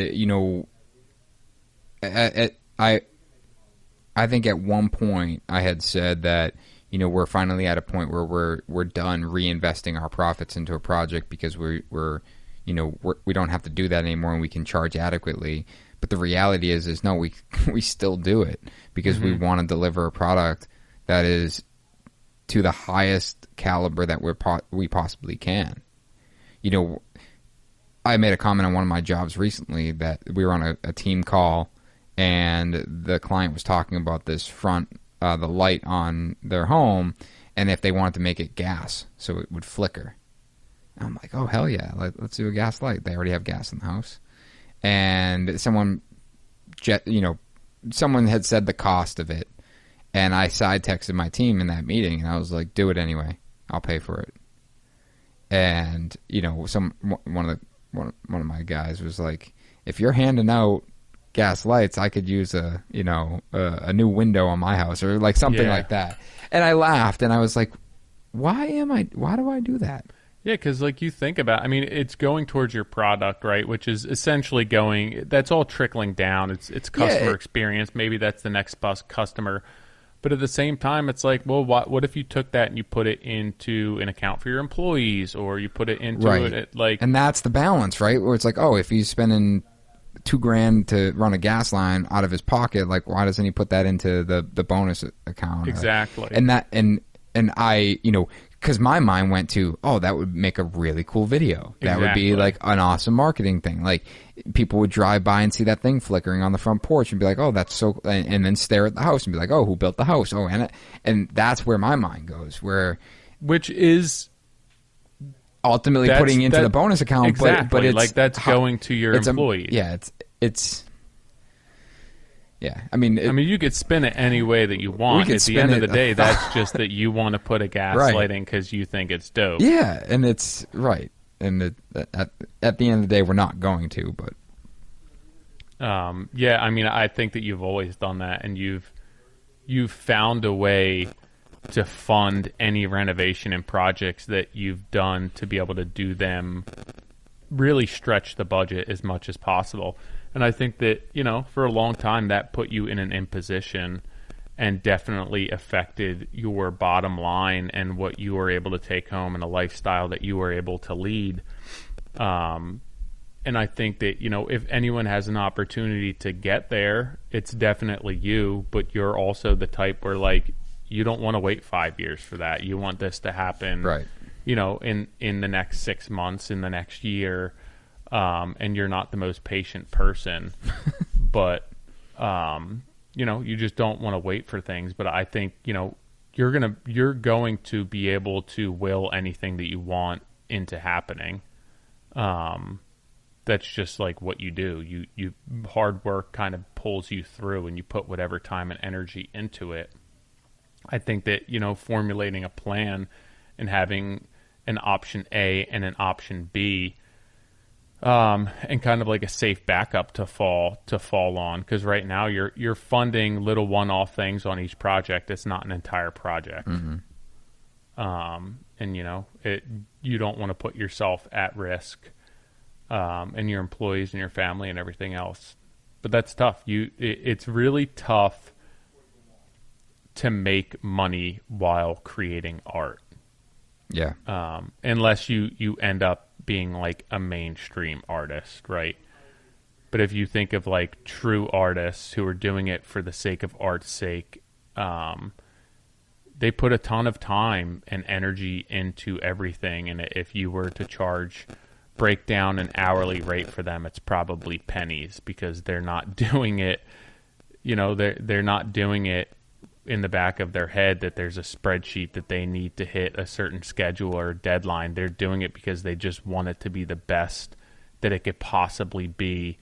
I think at one point I had said that we're finally at a point where we're done reinvesting our profits into a project because we don't have to do that anymore and we can charge adequately. But the reality is no, we still do it because we want to deliver a product that is to the highest caliber that we possibly can. I made a comment on one of my jobs recently that we were on a team call and the client was talking about this front the light on their home, and if they wanted to make it gas, so it would flicker. I'm like, oh, hell yeah, let's do a gas light. They already have gas in the house. And someone had said the cost of it, and I side texted my team in that meeting, and I was like, do it anyway. I'll pay for it. And, one of my guys was like, if you're handing out gas lights, I could use a new window on my house, or like something like that. And I laughed, and I was like, why do I do that? Yeah, because like you think about, I mean, it's going towards your product, right? Which is essentially that's all trickling down. It's customer experience. Maybe that's the next customer. But at the same time, it's like, well, what if you took that and you put it into an account for your employees, or you put it into it like... And that's the balance, right? Where it's like, oh, if he's spending $2,000 to run a gas line out of his pocket, like, why doesn't he put that into the bonus account? Exactly. And I, because my mind went to, oh, that would make a really cool video. That would be like an awesome marketing thing. Like, people would drive by and see that thing flickering on the front porch and be like, oh, that's so, and then stare at the house and be like, oh, who built the house? Oh, and that's where my mind goes, which is ultimately putting into the bonus account. Exactly. But it's like that's going to your employees. I mean, you could spin it any way that you want. At the end of the day, that's just that you want to put a gas light in because you think it's dope. Yeah, and it's right. And at the end of the day, we're not going to. But I think that you've always done that, and you've found a way to fund any renovation and projects that you've done to be able to do them, really stretch the budget as much as possible. And I think that, for a long time that put you in an imposition and definitely affected your bottom line and what you were able to take home and a lifestyle that you were able to lead. And I think that, if anyone has an opportunity to get there, it's definitely you, but you're also the type where, like, you don't want to wait 5 years for that. You want this to happen, right? In the next 6 months, in the next year. And you're not the most patient person, but, you just don't want to wait for things. But I think, you're going to be able to will anything that you want into happening. That's just like what you do. You hard work kind of pulls you through, and you put whatever time and energy into it. I think that, formulating a plan and having an option A and an option B, and kind of like a safe backup to fall on, because right now you're funding little one-off things on each project. It's not an entire project. Mm-hmm. And you don't want to put yourself at risk, and your employees and your family and everything else. But that's tough. It's really tough to make money while creating art. Yeah. Unless you end up being like a mainstream artist, right? But if you think of like true artists who are doing it for the sake of art's sake, they put a ton of time and energy into everything. And if you were to break down an hourly rate for them, it's probably pennies, because they're not doing it, they're not doing it in the back of their head that there's a spreadsheet that they need to hit a certain schedule or deadline. They're doing it because they just want it to be the best that it could possibly be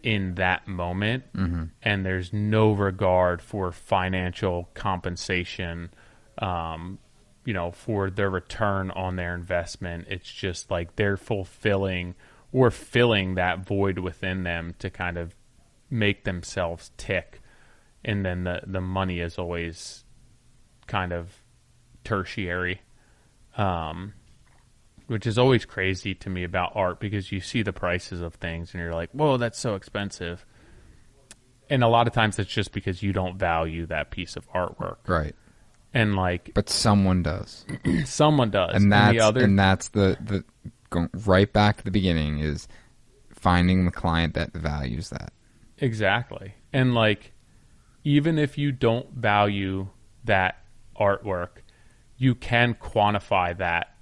in that moment. Mm-hmm. And there's no regard for financial compensation, for their return on their investment. It's just like they're fulfilling or filling that void within them to kind of make themselves tick. And then the money is always kind of tertiary, which is always crazy to me about art, because you see the prices of things and you're like, whoa, that's so expensive. And a lot of times it's just because you don't value that piece of artwork. Right. And but someone does. Someone does. And that's the going right back to the beginning, is finding the client that values that. Exactly. And even if you don't value that artwork, you can quantify that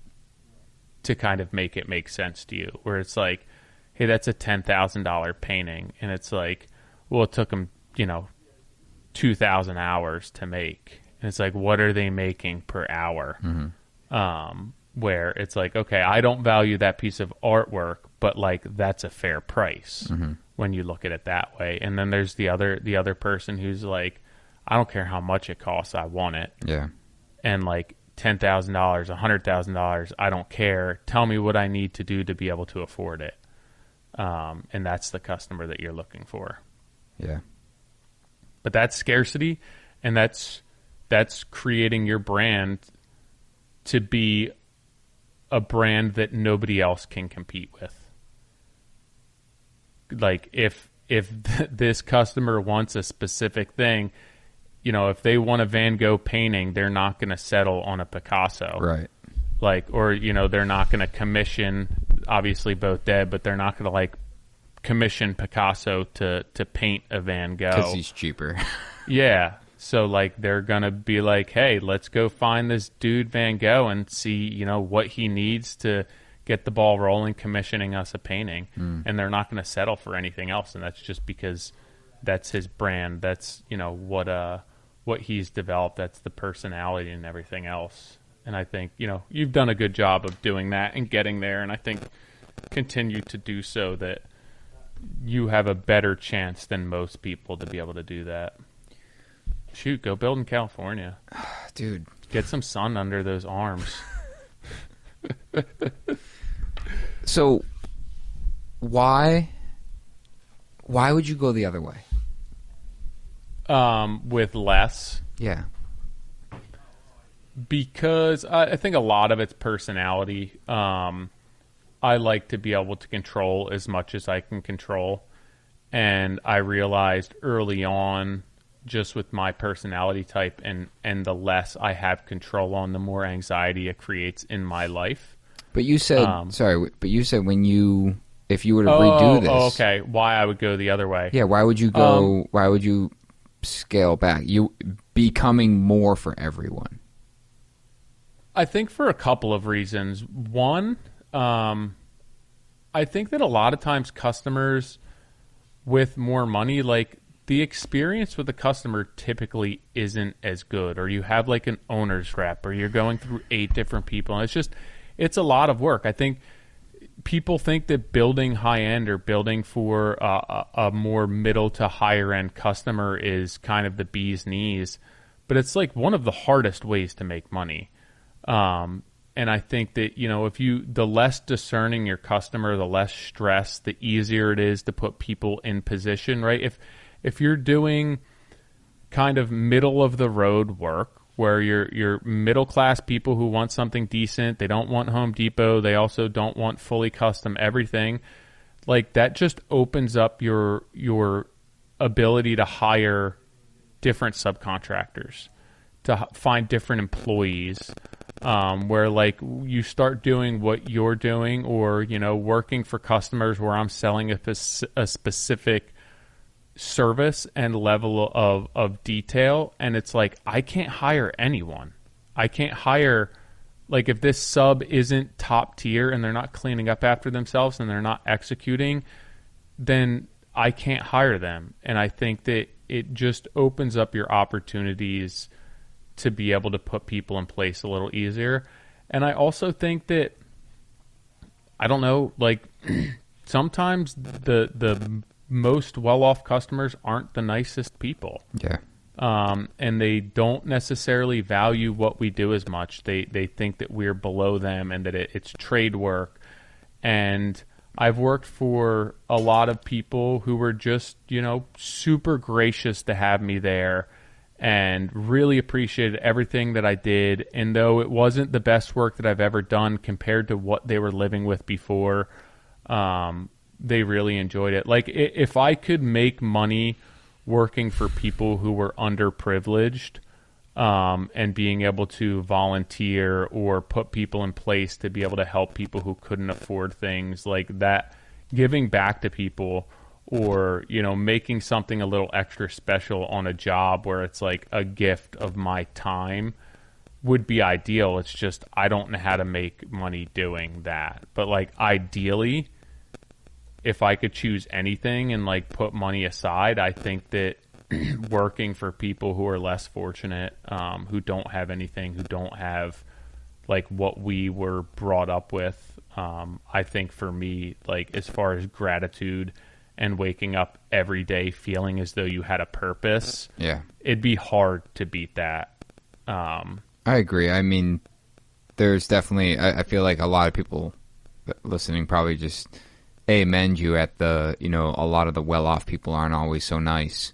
to kind of make it make sense to you, where it's like, hey, that's a $10,000 painting. And it's like, well, it took them, 2,000 hours to make. And it's like, what are they making per hour? Where it's like, okay, I don't value that piece of artwork, but like that's a fair price when you look at it that way. And then there's the other person who's like, I don't care how much it costs, I want it. Yeah. And like $10,000, $100,000, I don't care. Tell me what I need to do to be able to afford it. And that's the customer that you're looking for. Yeah. But that's scarcity, and that's creating your brand to be a brand that nobody else can compete with. Like if this customer wants a specific thing, you know, if they want a Van Gogh painting, they're not going to settle on a Picasso. Right. Like, or, you know, they're not going to commission, obviously both dead, but they're not going to like commission Picasso to paint a Van Gogh. Because he's cheaper. Yeah. So like they're going to be like, hey, let's go find this dude Van Gogh and see, you know, what he needs to get the ball rolling, commissioning us a painting. And they're not going to settle for anything else. And that's just because that's his brand. That's, you know, what he's developed. That's the personality and everything else. And I think, you know, you've done a good job of doing that and getting there. And I think continue to do so, that you have a better chance than most people to be able to do that. Shoot, go build in California. Dude. Get some sun under those arms. So, why would you go the other way? With less. Yeah. Because I think a lot of it's personality. I like to be able to control as much as I can control. And I realized early on, just with my personality type and the less I have control on, the more anxiety it creates in my life. But you said, if you were to redo this. Oh, okay. Why I would go the other way. Yeah, why would you go, why would you scale back? You becoming more for everyone. I think for a couple of reasons. One, I think that a lot of times customers with more money, like the experience with the customer typically isn't as good, or you have like an owner's rep, or you're going through 8 different people. And it's a lot of work. I think people think that building high end or building for a more middle to higher end customer is kind of the bee's knees, but it's like one of the hardest ways to make money. And I think that, you know, the less discerning your customer, the less stress, the easier it is to put people in position, right? If you're doing kind of middle of the road work where you're middle class people who want something decent, they don't want Home Depot, they also don't want fully custom everything, like that just opens up your ability to hire different subcontractors, to find different employees, where like you start doing what you're doing, or, you know, working for customers where I'm selling a specific service and level of detail. And it's like, I can't hire anyone. I can't hire, like if this sub isn't top tier and they're not cleaning up after themselves and they're not executing, then I can't hire them. And I think that it just opens up your opportunities to be able to put people in place a little easier. And I also think that, I don't know, like sometimes the most well-off customers aren't the nicest people. Yeah. And they don't necessarily value what we do as much. They think that we're below them and that it's trade work. And I've worked for a lot of people who were just, you know, super gracious to have me there and really appreciated everything that I did. And though it wasn't the best work that I've ever done compared to what they were living with before, they really enjoyed it. Like if I could make money working for people who were underprivileged, and being able to volunteer or put people in place to be able to help people who couldn't afford things like that, giving back to people, or, you know, making something a little extra special on a job where it's like a gift of my time would be ideal. It's just I don't know how to make money doing that. But like ideally, if I could choose anything and like put money aside, I think that working for people who are less fortunate, who don't have anything, who don't have like what we were brought up with. I think for me, like as far as gratitude and waking up every day feeling as though you had a purpose, it'd be hard to beat that. I agree. I mean, there's definitely, I feel like a lot of people listening probably just amend you at the, you know, a lot of the well-off people aren't always so nice.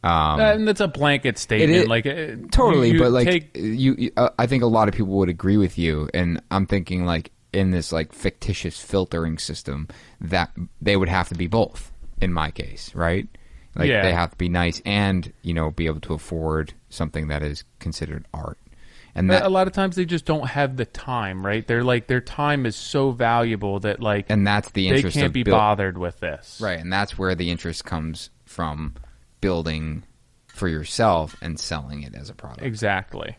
And that's a blanket statement. Totally, but like I think a lot of people would agree with you, and I'm thinking like in this like fictitious filtering system that they would have to be both in my case, right? Like they have to be nice and, you know, be able to afford something that is considered art. And that, a lot of times they just don't have the time, right? They're like, their time is so valuable that like, and that's the interest. They can't be bothered with this, right? And that's where the interest comes from, building for yourself and selling it as a product. Exactly.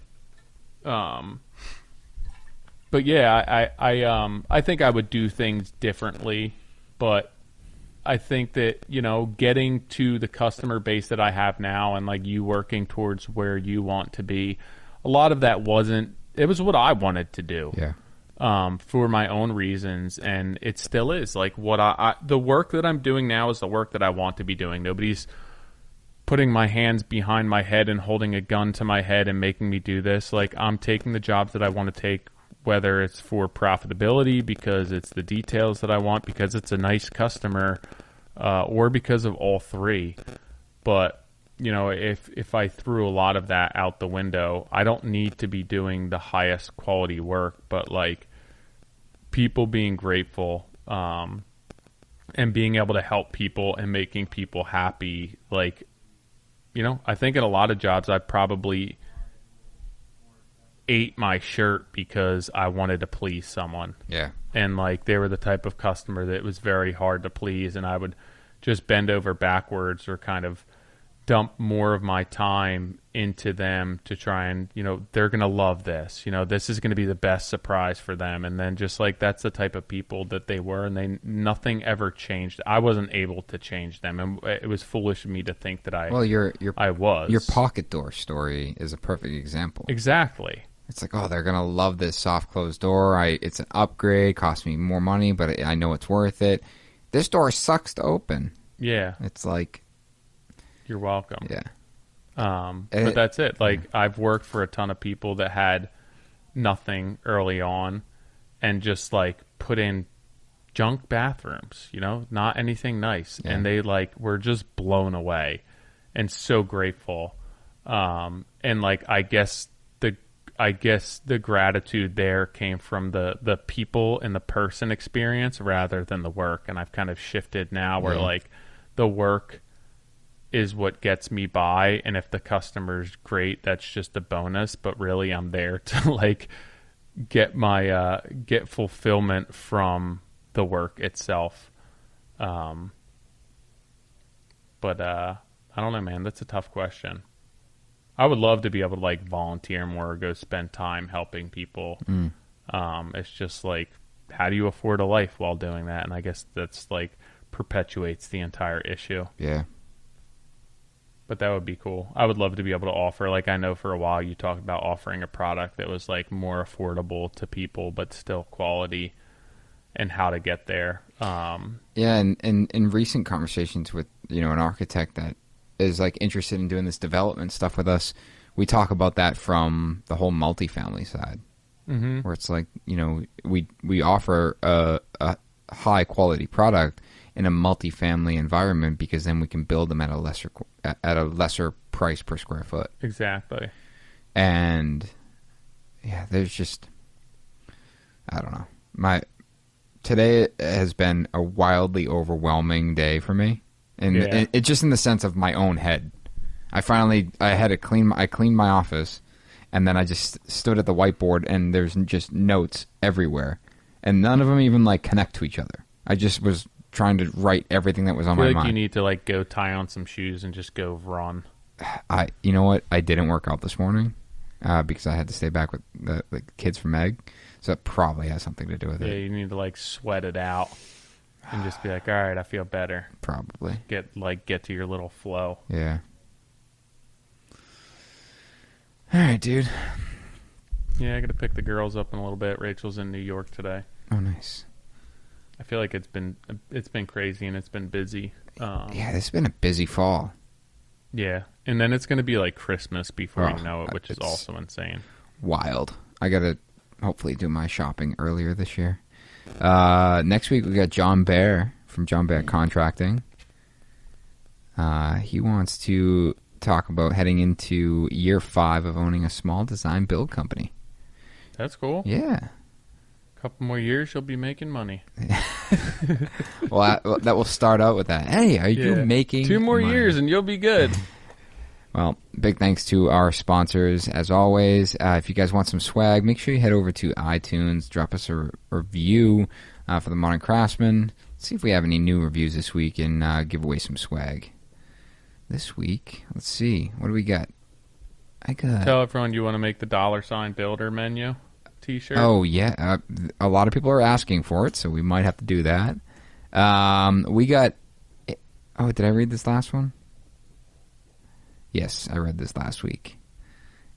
But yeah, I think I would do things differently, but I think that, you know, getting to the customer base that I have now and like you working towards where you want to be, a lot of that it was what I wanted to do. Yeah. For my own reasons, and it still is. Like what the work that I'm doing now is the work that I want to be doing. Nobody's putting my hands behind my head and holding a gun to my head and making me do this. Like I'm taking the jobs that I want to take, whether it's for profitability, because it's the details that I want, because it's a nice customer, or because of all three. But you know, if I threw a lot of that out the window, I don't need to be doing the highest quality work, but like people being grateful, and being able to help people and making people happy. Like, you know, I think in a lot of jobs I probably ate my shirt because I wanted to please someone. Yeah. And like they were the type of customer that was very hard to please, and I would just bend over backwards or kind of dump more of my time into them to try and, you know, they're going to love this. You know, this is going to be the best surprise for them. And then just like that's the type of people that they were, and nothing ever changed. I wasn't able to change them, and it was foolish of me to think that I was. Your pocket door story is a perfect example. Exactly. It's like, oh, they're going to love this soft closed door. It's an upgrade, costs me more money, but I know it's worth it. This door sucks to open. Yeah. It's like, you're welcome. Yeah. But that's it. Like I've worked for a ton of people that had nothing early on and just like put in junk bathrooms, you know, not anything nice. Yeah. And they like were just blown away and so grateful. And like I guess the gratitude there came from the people and the person experience rather than the work. And I've kind of shifted now where like the work is what gets me by, and if the customer's great, that's just a bonus. But really, I'm there to like get my get fulfillment from the work itself. But I don't know, man. That's a tough question. I would love to be able to like volunteer more or go spend time helping people. It's just like, how do you afford a life while doing that? And I guess that's like perpetuates the entire issue. Yeah. But that would be cool. I would love to be able to offer, like I know for a while you talked about offering a product that was like more affordable to people, but still quality, and how to get there. Yeah, and in recent conversations with, you know, an architect that is like interested in doing this development stuff with us, we talk about that from the whole multifamily side, where it's like, you know, we offer a high quality product in a multifamily environment because then we can build them at a lesser price per square foot. Exactly. And yeah, there's just, I don't know. Today has been a wildly overwhelming day for me, and it just in the sense of my own head. I had to clean my office, and then I just stood at the whiteboard, and there's just notes everywhere, and none of them even like connect to each other. I just was trying to write everything that was on my mind. You need to like go tie on some shoes and just go run. You know what? I didn't work out this morning because I had to stay back with the kids from Meg, so it probably has something to do with it. Yeah, you need to like sweat it out and just be like, all right, I feel better. Probably Get to your little flow. Yeah. All right, dude. Yeah, I got to pick the girls up in a little bit. Rachel's in New York today. Oh, nice. I feel like it's been crazy and it's been busy. Yeah, it's been a busy fall. Yeah, and then it's going to be like Christmas before you know it, which is it's also insane. Wild. I got to hopefully do my shopping earlier this year. Next week we got John Bear from John Bear Contracting. He wants to talk about heading into year 5 of owning a small design build company. That's cool. Yeah. A couple more years, you'll be making money. Well, that will start out with that. Hey, are you making 2 more money? years and you'll be good. Well, big thanks to our sponsors, as always. If you guys want some swag, make sure you head over to iTunes, drop us a review for the Modern Craftsman. See if we have any new reviews this week and give away some swag. This week, let's see. What do we got? Tell everyone you want to make the $sign builder menu t-shirt. Oh, yeah. A lot of people are asking for it, so we might have to do that. We got... Oh, did I read this last one? Yes, I read this last week.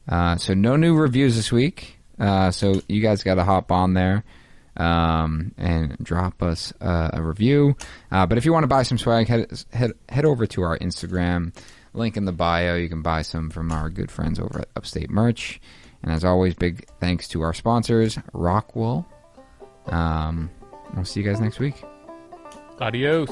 So no new reviews this week. So you guys got to hop on there and drop us a review. But if you want to buy some swag, head over to our Instagram. Link in the bio. You can buy some from our good friends over at Upstate Merch. And as always, big thanks to our sponsors, Rockwool. We'll see you guys next week. Adios.